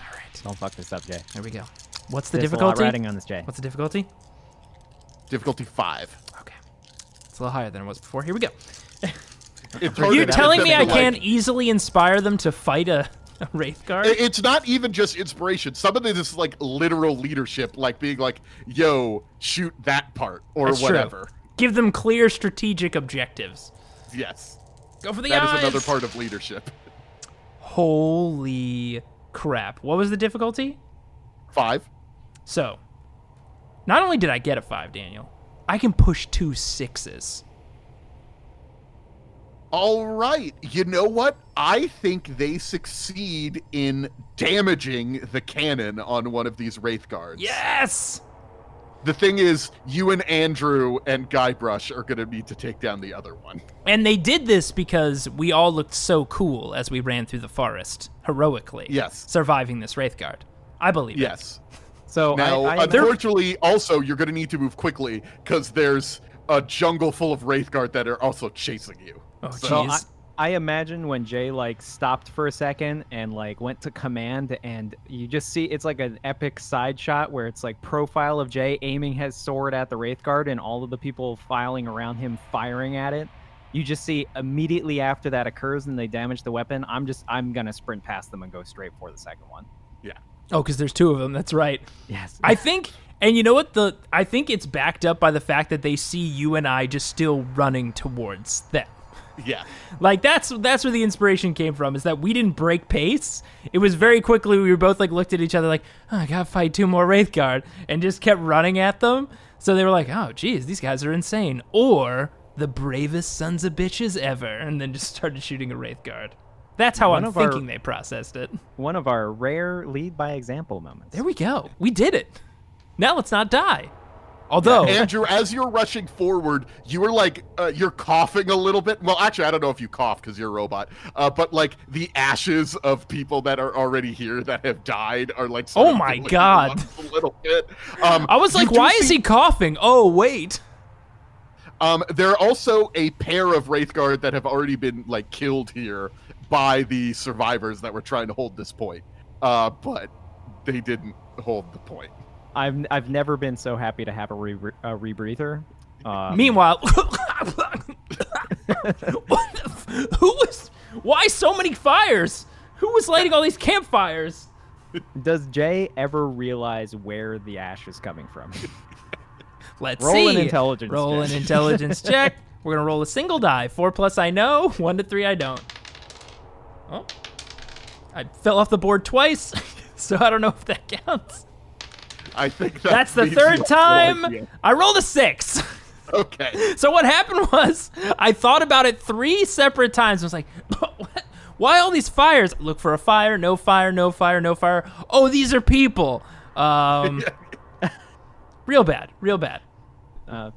All right. Don't fuck this up, Jay. There we go. What's the There's difficulty? a lot riding on this, Jay. What's the difficulty? Difficulty 5. Okay. It's a little higher than it was before. Here we go. It's Are you harder telling than me I like- can't easily inspire them to fight a Wraithguard? It's not even just inspiration. Some of this is like literal leadership, like being like, yo, shoot that part or That's whatever. True. Give them clear strategic objectives. Yes. Go for the That eyes. is another part of leadership. Holy crap. What was the difficulty? 5. So, not only did I get a 5, Daniel, I can push 2 6s. All right. You know what? I think they succeed in damaging the cannon on one of these Wraithguards. Yes! The thing is, you and Andrew and Guybrush are going to need to take down the other one. And they did this because we all looked so cool as we ran through the forest, heroically. Yes. Surviving this Wraithguard. I believe it. Yes. So Now, I unfortunately, also, you're going to need to move quickly because there's a jungle full of Wraithguard that are also chasing you. Oh, So jeez. I imagine when Jay stopped for a second and went to command, and you just see it's like an epic side shot where it's profile of Jay aiming his sword at the Wraithguard and all of the people filing around him firing at it. You just see immediately after that occurs and they damage the weapon. I'm gonna sprint past them and go straight for the second one. Yeah. Oh, because there's 2 of them. That's right. Yes. I think, and you know what? I think it's backed up by the fact that they see you and I just still running towards them. Yeah. That's where the inspiration came from, is that we didn't break pace. It was very quickly, we were both looked at each other oh, I gotta fight 2 more Wraithguard, and just kept running at them. So they were oh, geez, these guys are insane. Or the bravest sons of bitches ever, and then just started shooting a Wraithguard. That's how I'm thinking they processed it. One of our rare lead by example moments. There we go. We did it. Now let's not die. Although, Andrew, as you're rushing forward, you were you're coughing a little bit. Well, actually, I don't know if you cough because you're a robot, but the ashes of people that are already here that have died are sort oh of my filling god, you up a little bit. I was why is he coughing? Oh wait. There are also a pair of Wraithguard that have already been killed here by the survivors that were trying to hold this point, but they didn't hold the point. I've never been so happy to have a rebreather. Meanwhile, why so many fires? Who was lighting all these campfires? Does Jay ever realize where the ash is coming from? Let's Roll see. an intelligence Roll check. an intelligence check. We're going to roll a single die. 4+ I know, 1 to 3 I don't. Oh. I fell off the board twice, so I don't know if that counts. I think That's the means third you time. avoid you. I rolled a 6. Okay. So what happened was I thought about it 3 separate times. I was like, what? Why all these fires? Look for a fire, no fire, no fire, no fire. Oh, these are people. Real bad, real bad.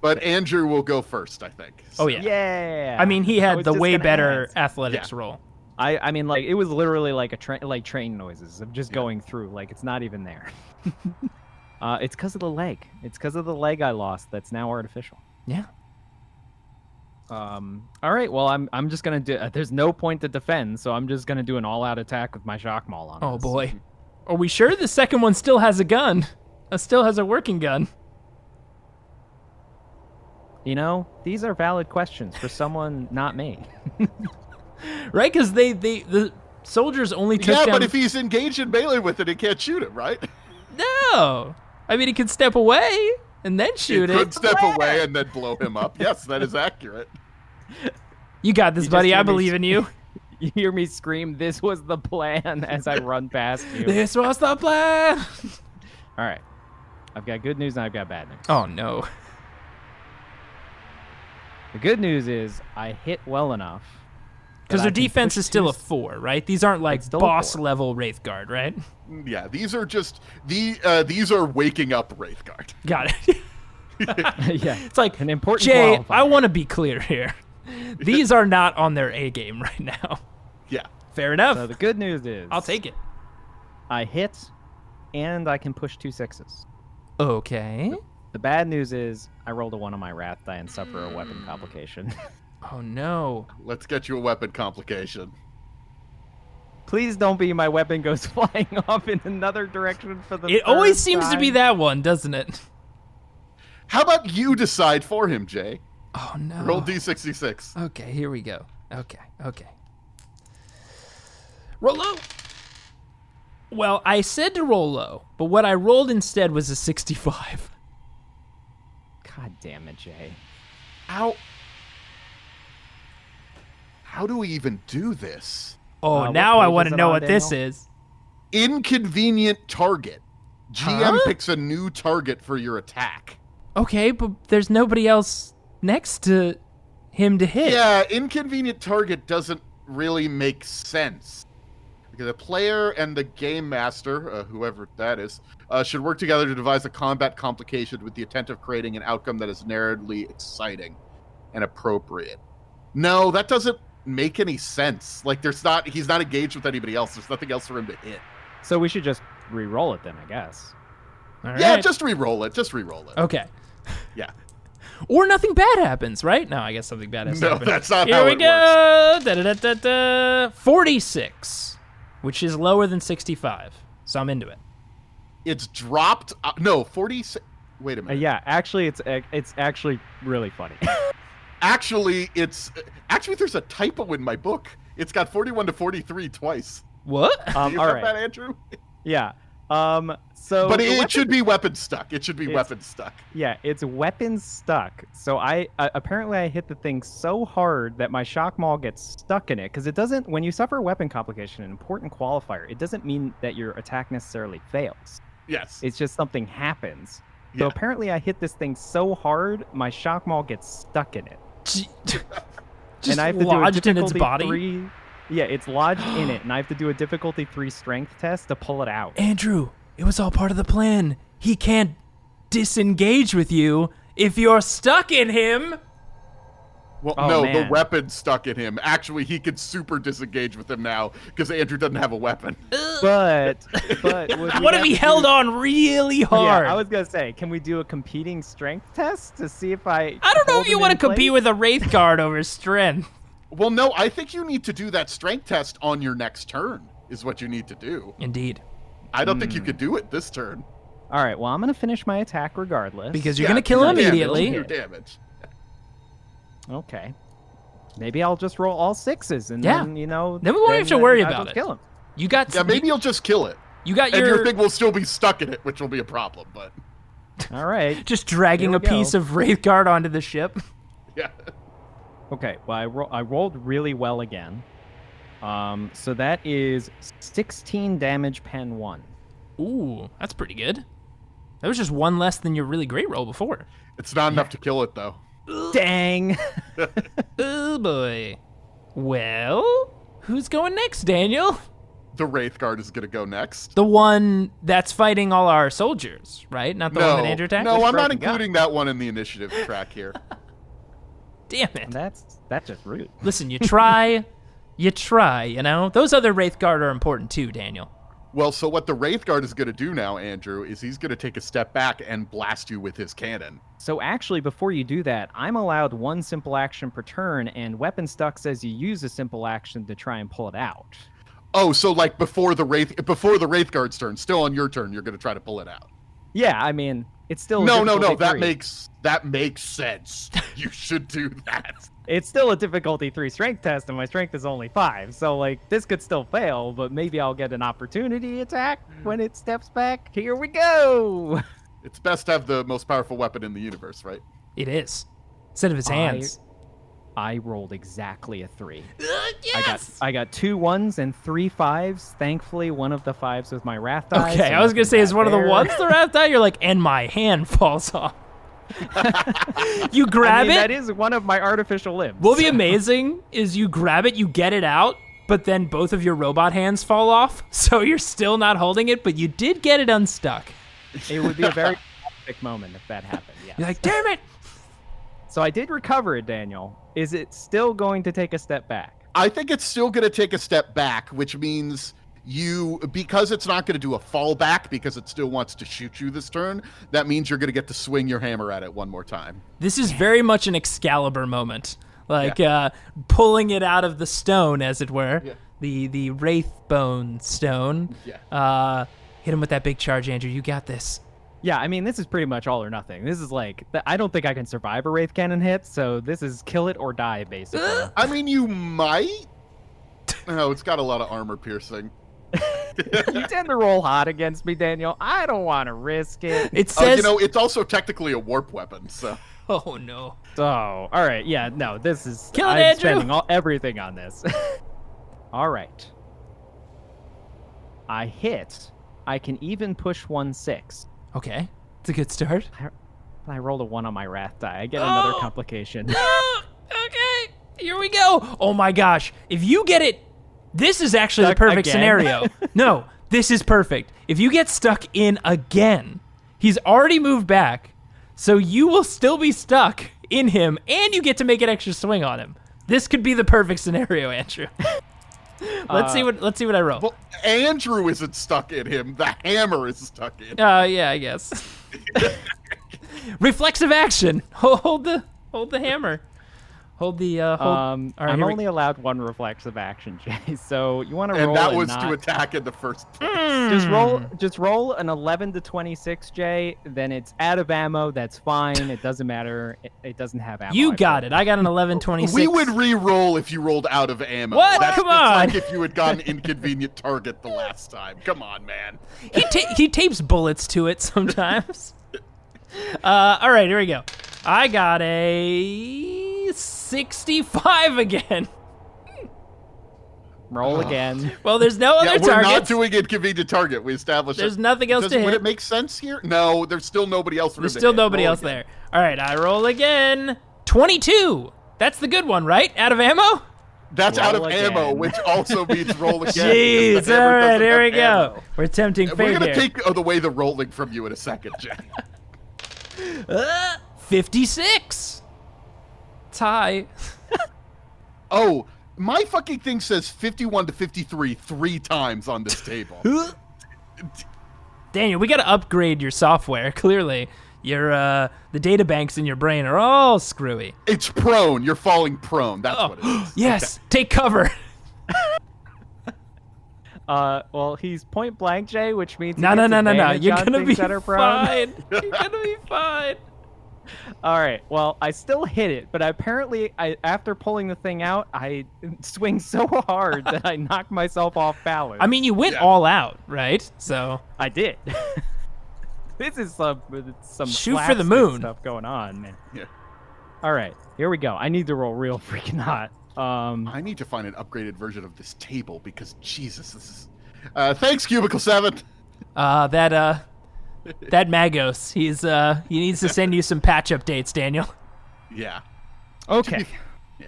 But Andrew will go first, I think. Oh, yeah. Yeah. I mean, he I had was the just way gonna better ask. athletics Yeah. roll. I mean, like, it was literally like train noises of just going through. Like, it's not even there. It's because of the leg. It's because of the leg I lost that's now artificial. Yeah. All right, well, I'm just gonna do. There's no point to defend, so I'm just gonna do an all-out attack with my shock maul on. Oh, this. boy. Are we sure the second one still has a gun? Still has a working gun. You know, these are valid questions for someone not me. Right? Because the soldiers only took Yeah, down... but if he's engaged in melee with it, he can't shoot it, right? No! I mean, he could step away and then shoot he it. could step away and then blow him up. Yes, that is accurate. You got this, You just buddy. hear I me believe in you. You hear me scream, "This was the plan!" as I run past you. This was the plan! All right, I've got good news and I've got bad news. Oh, no. The good news is I hit well enough. Because that their I can defense push is still two a 4, right? These aren't like It's still a boss 4. level Wraithguard, right? Yeah, these are just these are waking up Wraithguard. Got it. yeah, It's like, an important Jay, qualifier. I want to be clear here. These are not on their A game right now. Yeah. Fair enough. So the good news is I'll take it. I hit, and I can push 2 6s. Okay. The bad news is I rolled a 1 on my wrath die and suffer a weapon complication. Oh, no. Let's get you a weapon complication. Please don't be my weapon goes flying off in another direction for the It always third seems to be time. that one, doesn't it? How about you decide for him, Jay? Oh, no. Roll D66. Okay, here we go. Okay. Roll low. Well, I said to roll low, but what I rolled instead was a 65. God damn it, Jay. How do we even do this? Oh, what now I page want is to it know on, what this Daniel? is. Inconvenient target. GM Huh? picks a new target for your attack. Okay, but there's nobody else next to him to hit. Yeah, inconvenient target doesn't really make sense. Because the player and the game master, whoever that is, should work together to devise a combat complication with the intent of creating an outcome that is narratively exciting and appropriate. No, that doesn't make any sense. Like, he's not engaged with anybody else. There's nothing else for him to hit. So we should just re-roll it then, I guess. All Yeah, right. just re-roll it. Okay. Yeah. Or nothing bad happens, right? No, I guess something bad has No, happened. that's not Here how we it go. Da-da-da-da-da. 46, which is lower than 65. So I'm into it. It's dropped. No, 46. Wait a minute. Yeah, actually, it's actually really funny. Actually, there's a typo in my book. It's got 41 to 43 twice. What? You all got right. that, Andrew? Yeah. So But the it weapon- should be weapon stuck. It should be It's- weapon stuck. Yeah, it's weapon stuck. So I apparently I hit the thing so hard that my shock maul gets stuck in it because it doesn't. When you suffer a weapon complication, an important qualifier, it doesn't mean that your attack necessarily fails. Yes. It's just something happens. So Yeah. apparently I hit this thing so hard, my shock maul gets stuck in it, Just and I have to do a lodged in its difficulty body? 3. Yeah, it's lodged in it, and I have to do a difficulty 3 strength test to pull it out. Andrew, it was all part of the plan. He can't disengage with you if you're stuck in him. Well, Oh, no, the man. weapon stuck in him. Actually, he could super disengage with him now because Andrew doesn't have a weapon. But what What if he held on really hard? Yeah, I was gonna say, can we do a competing strength test to see if I? I don't know hold if you him want in to compete place? with a Wraith Guard over strength. Well, no, I think you need to do that strength test on your next turn, is what you need to do. Indeed. I don't think you could do it this turn. All right, well, I'm gonna finish my attack regardless. Because you're Yeah, going to kill him damage, immediately. your damage. Okay. Maybe I'll just roll all 6s, and Yeah. then Then we won't have to worry I'll about just it. Kill him. You got Yeah, maybe you'll just kill it. you got And your your thing will still be stuck in it, which will be a problem, but... All right. Just dragging Here a we go. piece of Wraithguard onto the ship. Yeah. Okay, well, I rolled really well again. So that is 16 damage pen 1. Ooh, that's pretty good. That was just one less than your really great roll before. It's not enough to kill it, though. Dang. Oh, boy. Well, who's going next, Daniel? The Wraith Guard is going to go next. The one that's fighting all our soldiers, right? Not the one that Andrew attacked? No, I'm not broken gun. including that one in the initiative track here. Damn it. That's just rude. Listen, you try, you know? Those other Wraith Guard are important too, Daniel. Well, so what the Wraith Guard is going to do now, Andrew, is he's going to take a step back and blast you with his cannon. So actually, before you do that, I'm allowed 1 simple action per turn, and Weapon Stuck says you use a simple action to try and pull it out. Oh, so like before the Wraith Guard's turn, still on your turn, you're going to try to pull it out. Yeah, I mean, it's still a No. difficulty 3. That makes sense. You should do that. It's still a difficulty 3 strength test, and my strength is only 5. So, like, this could still fail, but maybe I'll get an opportunity attack when it steps back. Here we go! It's best to have the most powerful weapon in the universe, right? It is. Instead of his hands. I rolled exactly a 3. Yes! I got 2 1s and 3 5s. Thankfully, one of the 5s was my wrath die. Okay, so I was going to say, is nothing one of the bad ones there. the wrath die? You're like, and my hand falls off. You grab it. That is one of my artificial limbs. What'll be amazing is you grab it, you get it out, but then both of your robot hands fall off, so you're still not holding it, but you did get it unstuck. It would be a very epic moment if that happened, yes. You're like, damn it! So I did recover it, Daniel. Is it still going to take a step back? I think it's still going to take a step back, which means because it's not going to do a fallback because it still wants to shoot you this turn, that means you're going to get to swing your hammer at it one more time. This is very much an Excalibur moment. Like, pulling it out of the stone, as it were. Yeah. The Wraith Bone stone. Yeah. Hit him with that big charge, Andrew. You got this. Yeah, I mean, this is pretty much all or nothing. This is like, I don't think I can survive a Wraith Cannon hit, so this is kill it or die, basically. I mean, you might. No, it's got a lot of armor piercing. You tend to roll hot against me, Daniel. I don't want to risk it. It says... it's also technically a warp weapon, so. Oh, no. So, all right, yeah, no, this is... Kill it, I'm Andrew! spending everything on this. All right. I hit. I can even push 1/6. Okay. It's a good start. I rolled a 1 on my wrath die. I get another complication. Okay. Here we go. Oh, my gosh. If you get it... This is actually the Stuck perfect again? scenario. No, this is perfect. If you get stuck in again, he's already moved back, so you will still be stuck in him, and you get to make an extra swing on him. This could be the perfect scenario, Andrew. Let's see what I roll. Well, Andrew isn't stuck in him. The hammer is stuck in him. Yeah, I guess. Reflexive action. Hold the hammer. Hold the hold. All right, I'm here we- only allowed 1 reflexive action, Jay. So you want to roll And that a was not- to attack in the first place. Just roll an 11 to 26, Jay. Then it's out of ammo. That's fine. It doesn't matter. It doesn't have ammo. You got it. I got an 11-26. We would re-roll if you rolled out of ammo. What? That's Come just on. like if you had got an inconvenient target the last time. Come on, man. He tapes bullets to it sometimes. All right, here we go. I got a 65 again. Roll again. Well, there's no other Yeah, we're targets. not doing inconvenient target. We established There's it. nothing else to Would hit. it make sense here? No, there's still nobody else. There's still nobody else there. All right, I roll again. 22. That's the good one, right? Out of ammo? That's out of Roll ammo, again. which also means roll again. Jeez. because the All hammer right, doesn't here we have go. ammo. We're tempting We're fate gonna here. take away the rolling from you in a second, Jen. 56. Tie. Oh, my fucking thing says 51 to 53 3 times on this table. Daniel, we got to upgrade your software. Clearly, your the data banks in your brain are all screwy. It's prone. You're falling prone. That's what it is. Yes, take cover. Well, he's point blank, Jay, which means he No. gets You're advantage on gonna things be that are prone. fine. You're gonna be fine. All right. Well, I still hit it, but apparently, after pulling the thing out, I swing so hard that I knocked myself off balance. I mean, you went all out, right? So I did. This is some Shoot for the slapstick moon. stuff going on, man. Yeah. All right, here we go. I need to roll real freaking hot. I need to find an upgraded version of this table because Jesus, this is. Thanks, Cubicle 7. That Magos, he needs to send you some patch updates, Daniel. Yeah. Okay. Yeah.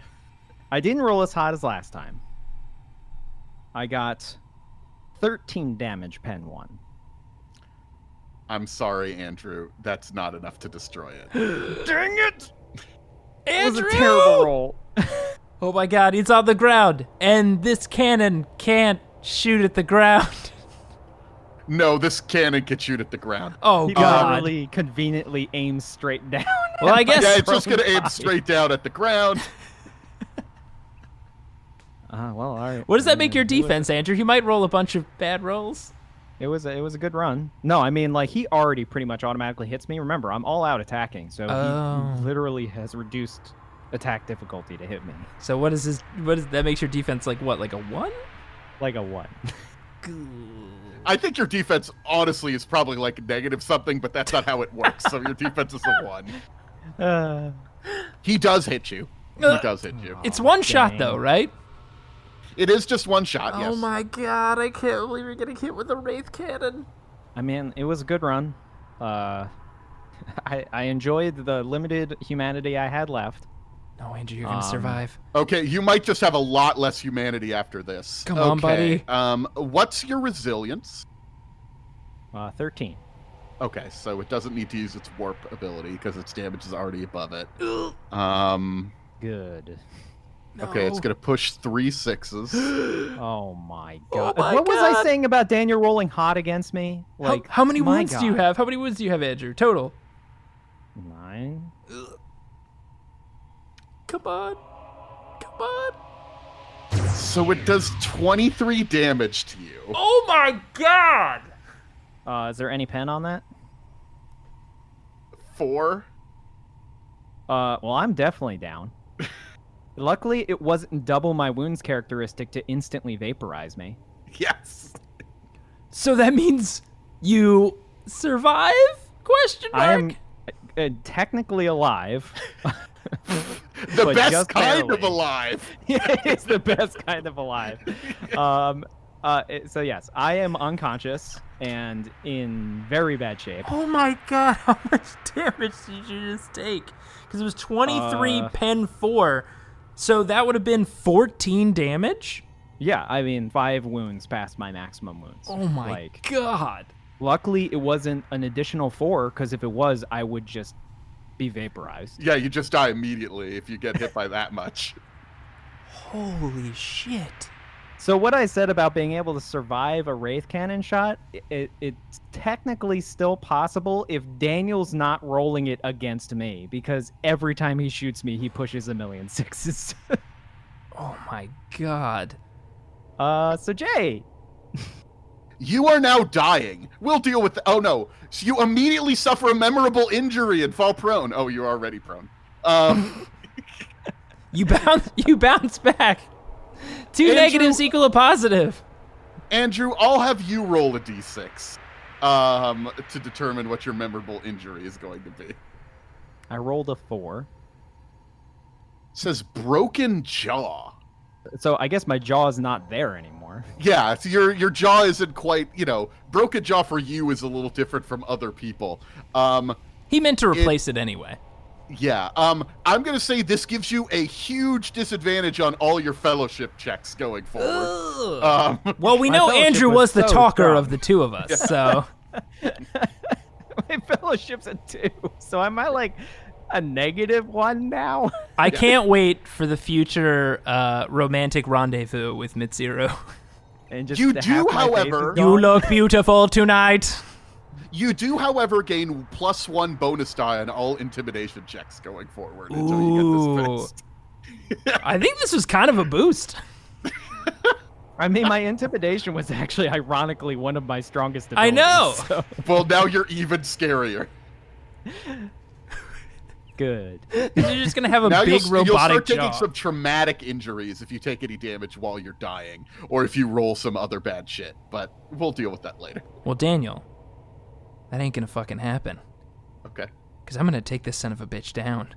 I didn't roll as hot as last time. I got 13 damage, pen 1. I'm sorry, Andrew. That's not enough to destroy it. Dang it! Andrew! It was a terrible roll. Oh my god, he's on the ground, and this cannon can't shoot at the ground. No, this cannon can shoot at the ground. Oh He god. literally conveniently aims straight down. Well, I guess. Yeah, it's just going to aim straight down at the ground. Well, all right. What does that make your defense, Andrew? He might roll a bunch of bad rolls. It was a good run. No, I mean, like, he already pretty much automatically hits me. Remember, I'm all out attacking, so he literally has reduced attack difficulty to hit me. So what is that makes your defense like what, like a 1? Like a 1. I think your defense, honestly, is probably like negative something, but that's not how it works. So your defense is a 1. He does hit you. He does hit you. It's one shot dang. though, right? It is just one shot, yes. Oh my god, I can't believe you're getting hit with a wraith cannon. I mean, it was a good run. I enjoyed the limited humanity I had left. No, Andrew, you're gonna survive. Okay, you might just have a lot less humanity after this. Come on, buddy. What's your resilience? 13. Okay, so it doesn't need to use its warp ability because its damage is already above it. Good. Okay, it's gonna push 3 6s. Oh my god. my What was I God. saying about Daniel rolling hot against me? Like, How many my wounds do you God. have? How many wounds do you have, Andrew? Total. 9. Come on. Come on. So it does 23 damage to you. Oh my god! Is there any pen on that? 4. Well, I'm definitely down. Luckily, it wasn't double my wounds characteristic to instantly vaporize me. Yes. So that means you survive? Question mark. I am technically alive. The But best just kind of barely. alive. It's the best kind of alive. So yes, I am unconscious and in very bad shape. Oh my god, how much damage did you just take? Because it was 23 pen 4. So that would have been 14 damage? Yeah, I mean 5 wounds past my maximum wounds. Oh my god. Luckily, it wasn't an additional 4, because if it was, I would just be vaporized. Yeah, you just die immediately if you get hit by that much. Holy shit. So what I said about being able to survive a wraith cannon shot, it's technically still possible if Daniel's not rolling it against me, because every time he shoots me, he pushes 1,000,000 6s. Oh my god. So Jay, You are now dying. We'll deal with oh no. So you immediately suffer a memorable injury and fall prone. Oh, you're already prone. You bounce back. 2 Andrew- negatives equal a positive. Andrew, I'll have you roll a d6 to determine what your memorable injury is going to be. It I rolled a 4. says broken jaw. So I guess my jaw is not there anymore. Yeah, so your jaw isn't quite, broken jaw for you is a little different from other people. He meant to replace it anyway. Yeah, I'm going to say this gives you a huge disadvantage on all your fellowship checks going forward. Well, we My know fellowship Andrew was was the so talker strong. of the two of us, so... My fellowship's a 2, so am I like a -1 now? I can't wait for the future romantic rendezvous with Mitsuru. And just You to do, have my face however- is You gone? look beautiful tonight. You do, however, gain +1 bonus die on all intimidation checks going forward until you get this fixed. I think this was kind of a boost. I mean, my intimidation was actually, ironically, one of my strongest I abilities. know. So, Well, now you're even scarier. good. You're just going to have a Now big you'll robotic start taking jaw. some traumatic injuries if you take any damage while you're dying, or if you roll some other bad shit. But we'll deal with that later. Well, Daniel, That ain't gonna fucking happen. Okay. Because I'm gonna take this son of a bitch down.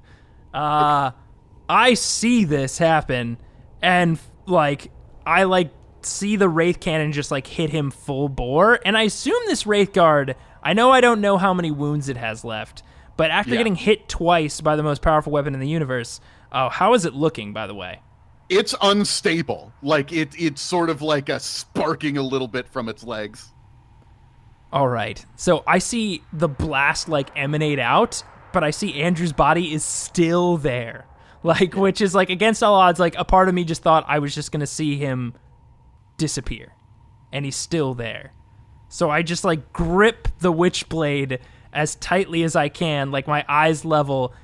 I see this happen, and I see the Wraith Cannon just hit him full bore, and I assume this Wraith Guard, I don't know how many wounds it has left, but after getting hit twice by the most powerful weapon in the universe, how is it looking, by the way? It's unstable. It's sort of sparking a little bit from its legs. All right. So I see the blast emanate out, but I see Andrew's body is still there. Which is against all odds, a part of me just thought I was just going to see him disappear. And he's still there. So I just grip the Witchblade as tightly as I can, my eyes level.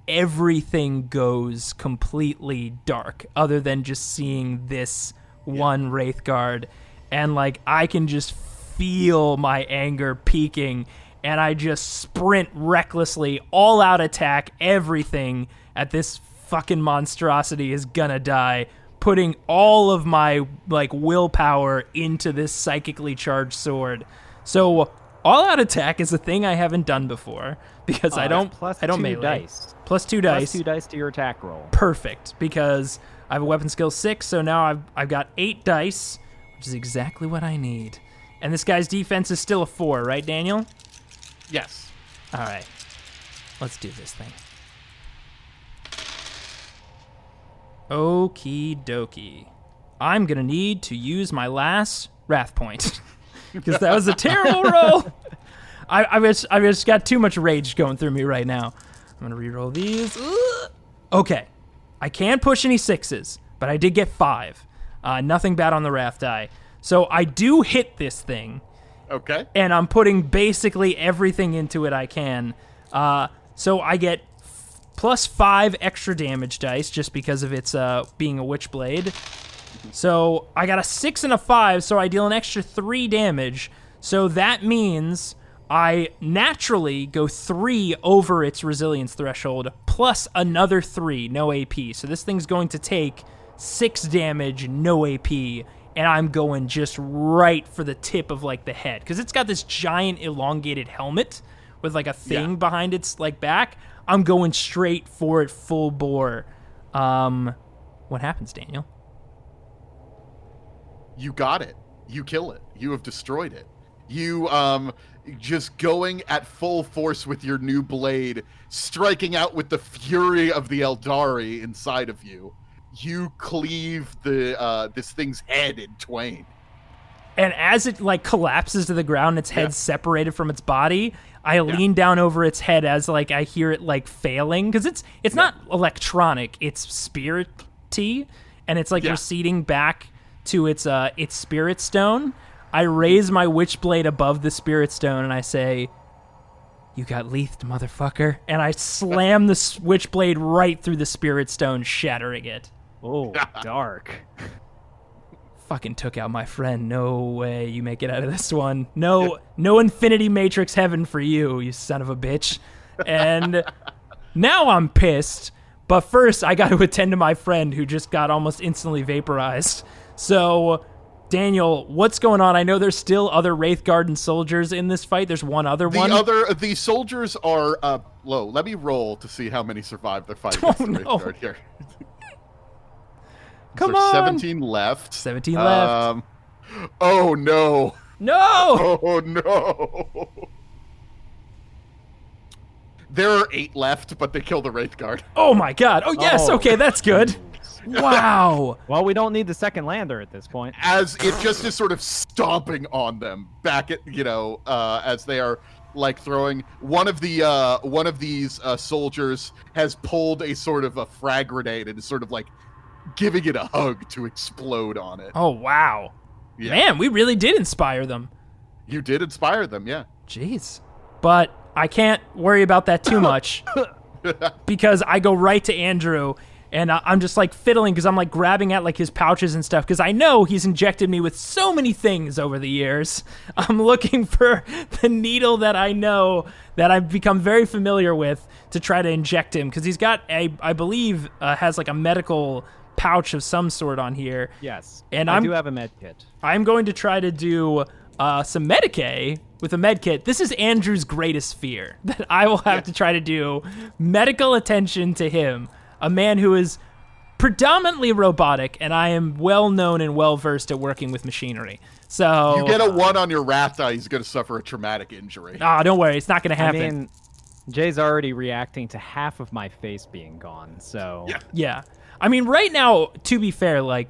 Everything goes completely dark other than just seeing this one Wraith Guard. And I can just feel my anger peaking, and I just sprint recklessly, all out attack, everything at this fucking monstrosity is gonna die, putting all of my willpower into this psychically charged sword. So all out attack is a thing I haven't done before because I don't melee. Dice. Plus 2 dice. Plus 2 dice to your attack roll. Perfect, because I have a weapon skill 6, so now I've got 8 dice, which is exactly what I need. And this guy's defense is still a 4, right, Daniel? Yes. All right. Let's do this thing. Okie dokie. I'm going to need to use my last wrath point. Because that was a terrible roll. I just got too much rage going through me right now. I'm going to reroll these. Okay. I can't push any 6s, but I did get 5. Nothing bad on the wrath die. So I do hit this thing. Okay. And I'm putting basically everything into it I can. So I get plus 5 extra damage dice just because of its being a Witchblade. So I got a 6 and a 5, so I deal an extra 3 damage. So that means I naturally go 3 over its resilience threshold, plus another 3, no AP. So this thing's going to take 6 damage, no AP, and I'm going just right for the tip of the head. Because it's got this giant elongated helmet with a thing behind its back. I'm going straight for it full bore. What happens, Daniel? You got it. You kill it. You have destroyed it. You, just going at full force with your new blade, striking out with the fury of the Aeldari inside of you. You cleave this thing's head in twain. And as it collapses to the ground, its head's separated from its body, I lean down over its head as I hear it failing, because it's not electronic, it's spirit-y, and it's receding back to its spirit stone. I raise my Witchblade above the spirit stone and I say, "You got lethed, motherfucker." And I slam the Witchblade right through the spirit stone, shattering it. Oh, dark. Fucking took out my friend. No way you make it out of this one. No Infinity Matrix heaven for you son of a bitch. And now I'm pissed. But first, I got to attend to my friend who just got almost instantly vaporized. So, Daniel, what's going on? I know there's still other Wraith Garden soldiers in this fight. There's one other one. The soldiers are low. Let me roll to see how many survived their fight against the Wraith Guard here. Come on. 17 left. 17 left. Oh, no. No! Oh, no. There are 8 left, but they kill the Wraith Guard. Oh, my God. Oh, yes. Oh. Okay, that's good. Wow. Well, we don't need the second lander at this point. As it just is sort of stomping on them back at, as they are throwing one of these soldiers has pulled a sort of a frag grenade and is sort of giving it a hug to explode on it. Oh, wow. Yeah. Man, we really did inspire them. You did inspire them, yeah. Jeez. But I can't worry about that too much because I go right to Andrew and I'm just fiddling because I'm grabbing at his pouches and stuff because I know he's injected me with so many things over the years. I'm looking for the needle that I know that I've become very familiar with to try to inject him because he's got I believe has a medical pouch of some sort on here. Yes, and I do have a med kit. I'm going to try to do some Medicae with a med kit. This is Andrew's greatest fear, that I will have to try to do medical attention to him, a man who is predominantly robotic, and I am well known and well versed at working with machinery. So you get a 1 on your wrath die, he's going to suffer a traumatic injury. Don't worry, it's not going to happen. I mean, Jay's already reacting to half of my face being gone, so... Yeah. I mean, right now, to be fair, like,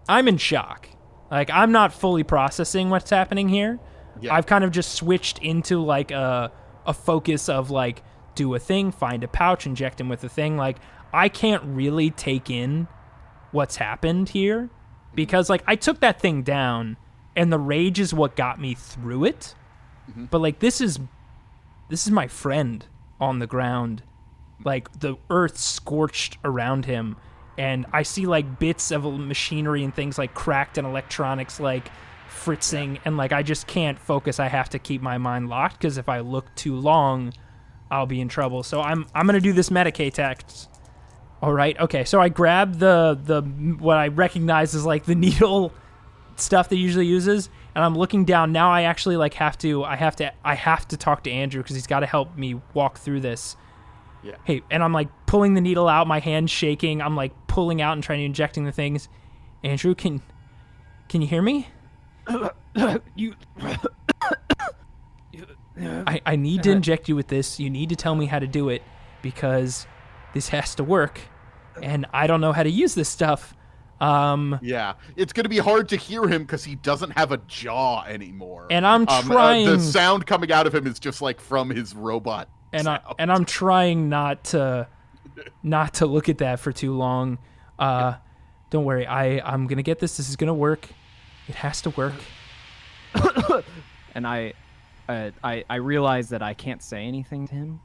I'm in shock. Like, I'm not fully processing what's happening here. Yeah. I've kind of just switched into, like, a focus of, like, do a thing, find a pouch, inject him with a thing. Like, I can't really take in what's happened here because, like, I took that thing down, and the rage is what got me through it. Mm-hmm. But, like, this is my friend on the ground. Like, the earth scorched around him, and I see, like, bits of machinery and things, like, cracked and electronics, like, fritzing, and, like, I just can't focus. I have to keep my mind locked, because if I look too long, I'll be in trouble. So I'm gonna do this Medicae text. All right, okay, so I grab the what I recognize as, like, the needle stuff that he usually uses, and I'm looking down. Now I actually, like, I have to talk to Andrew, because he's got to help me walk through this. Yeah. Hey, and I'm, like, pulling the needle out, my hand's shaking. I'm, like, pulling out and trying to injecting the things. Andrew, can you hear me? I need to inject you with this. You need to tell me how to do it, because this has to work, and I don't know how to use this stuff. Yeah, it's going to be hard to hear him because he doesn't have a jaw anymore. And I'm trying... the sound coming out of him is just, like, from his robot sound. I'm trying not to look at that for too long. Don't worry, I'm going to get this. This is going to work. It has to work. And I realize that I can't say anything to him,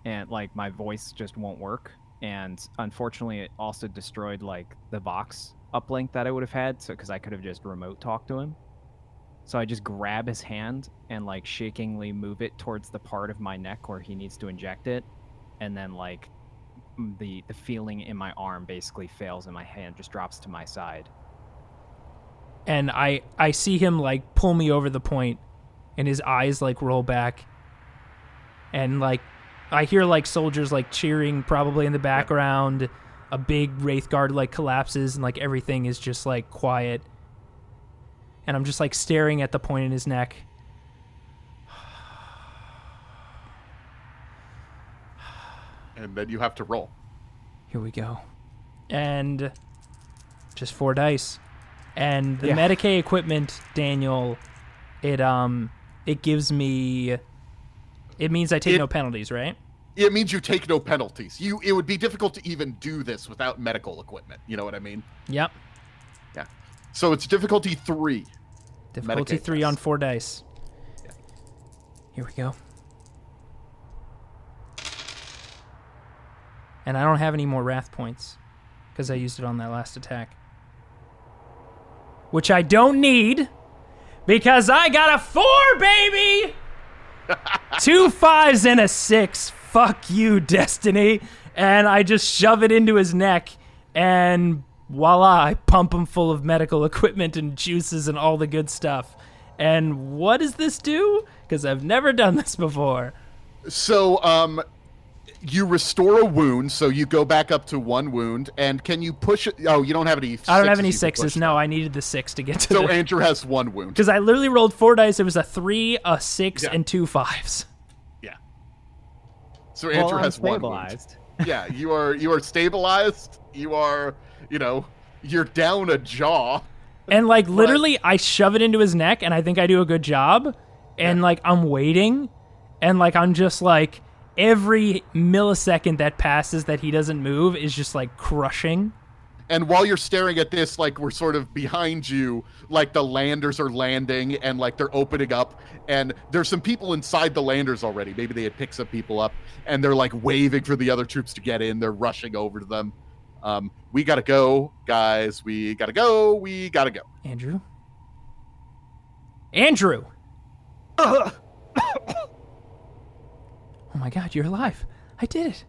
and, like, my voice just won't work. And unfortunately, it also destroyed, like, the Vox uplink that I would have had, so because I could have just remote talked to him. So I just grab his hand and, like, shakingly move it towards the part of my neck where he needs to inject it, and then, like, the feeling in my arm basically fails, and my hand just drops to my side. And I see him, like, pull me over the point, and his eyes, like, roll back, and, like, I hear, like, soldiers, like, cheering probably in the background. A big wraith guard, like, collapses, and, like, everything is just, like, quiet. And I'm just, like, staring at the point in his neck. And then you have to roll. Here we go. And just 4 dice. And the Medicae equipment, Daniel, it gives me... It means I take no penalties, right? It means you take no penalties. It would be difficult to even do this without medical equipment. You know what I mean? Yep. Yeah. So it's difficulty 3. Difficulty 3 on 4 dice. Yeah. Here we go. And I don't have any more wrath points because I used it on that last attack. Which I don't need because I got a 4, baby! 2 5s and a 6. Fuck you, Destiny. And I just shove it into his neck, and voila, I pump him full of medical equipment and juices and all the good stuff. And what does this do? Because I've never done this before. So, you restore a wound, so you go back up to 1 wound, and can you push it? Oh, you don't have any 6s. I don't have any 6s. No, I needed the 6 to get to So Andrew has 1 wound. Because I literally rolled 4 dice. It was a 3, a 6, and 2 5s. Yeah. So Andrew has 1 wound. Yeah, you are stabilized. You are, you're down a jaw. And, like, literally, I shove it into his neck, and I think I do a good job. And, like, I'm waiting, and, like, I'm just, like... Every millisecond that passes that he doesn't move is just, like, crushing. And while you're staring at this, like, we're sort of behind you, like, the landers are landing and, like, they're opening up. And there's some people inside the landers already. Maybe they had picked some people up. And they're, like, waving for the other troops to get in. They're rushing over to them. We gotta go, guys. We gotta go. We gotta go. Andrew? Andrew! Oh my God, you're alive. I did it.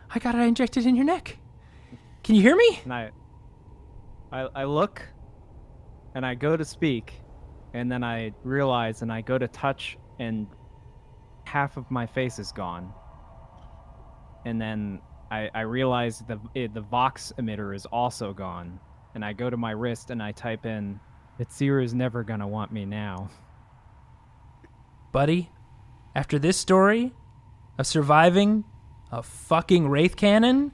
I got it injected in your neck. Can you hear me? And I look, and I go to speak, And then I realize, and I go to touch, and half of my face is gone. And then I realize the Vox emitter is also gone. And I go to my wrist and I type in, Vitsira's never gonna want me now. Buddy, after this story of surviving a fucking wraith cannon,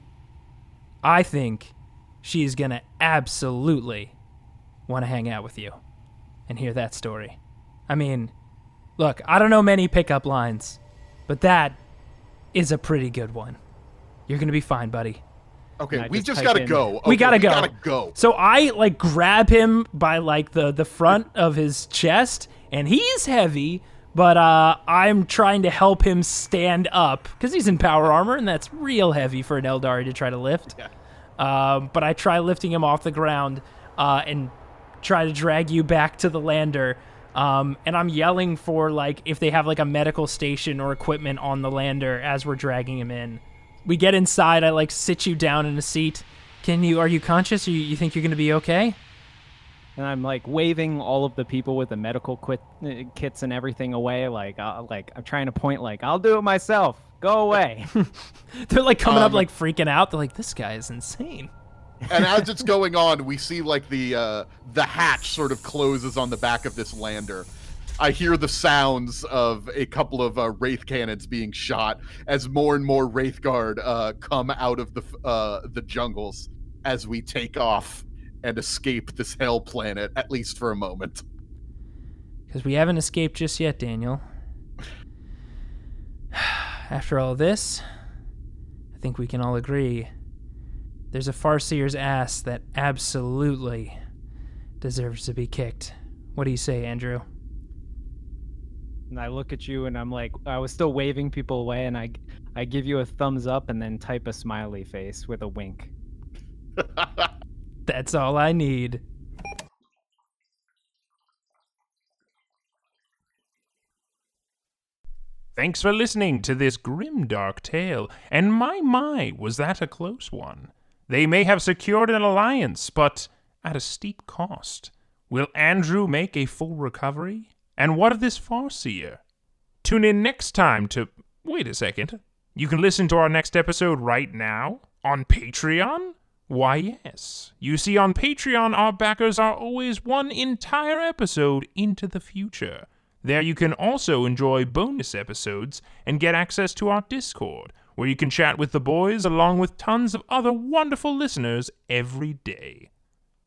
I think she's gonna absolutely want to hang out with you and hear that story. I mean, look, I don't know many pickup lines, but that is a pretty good one. You're gonna be fine, buddy. Okay, we just gotta go. Okay, we gotta go. So I like grab him by like the front of his chest, and he's heavy, but I'm trying to help him stand up because he's in power armor, and that's real heavy for an Aeldari to try to lift. Yeah. But I try lifting him off the ground and try to drag you back to the lander. And I'm yelling for like if they have like a medical station or equipment on the lander as we're dragging him in. We get inside, I like sit you down in a seat. Are you conscious? Or you think you're gonna be okay? And I'm like waving all of the people with the medical kits and everything away. Like I'm trying to point like, I'll do it myself. Go away. They're like coming up like freaking out. They're like, this guy is insane. And as it's going on, we see like the hatch sort of closes on the back of this lander. I hear the sounds of a couple of wraith cannons being shot as more and more wraith guard come out of the jungles as we take off and escape this hell planet, at least for a moment. Because we haven't escaped just yet, Daniel. After all this, I think we can all agree there's a Farseer's ass that absolutely deserves to be kicked. What do you say, Andrew? And I look at you and I'm like, I was still waving people away, and I give you a thumbs up and then type a smiley face with a wink. That's all I need. Thanks for listening to this grimdark tale, and my, was that a close one? They may have secured an alliance, but at a steep cost. Will Andrew make a full recovery? And what of this Farseer? Tune in next time to... Wait a second. You can listen to our next episode right now? On Patreon? Why, yes. You see, on Patreon, our backers are always one entire episode into the future. There you can also enjoy bonus episodes and get access to our Discord, where you can chat with the boys along with tons of other wonderful listeners every day.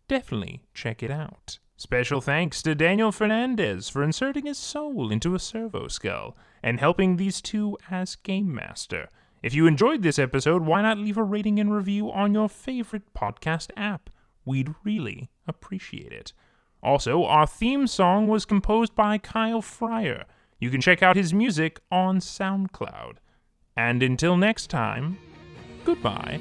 Definitely check it out. Special thanks to Daniel Fernandez for inserting his soul into a servo skull and helping these two as Game Master. If you enjoyed this episode, why not leave a rating and review on your favorite podcast app? We'd really appreciate it. Also, our theme song was composed by Kyle Fryer. You can check out his music on SoundCloud. And until next time, goodbye.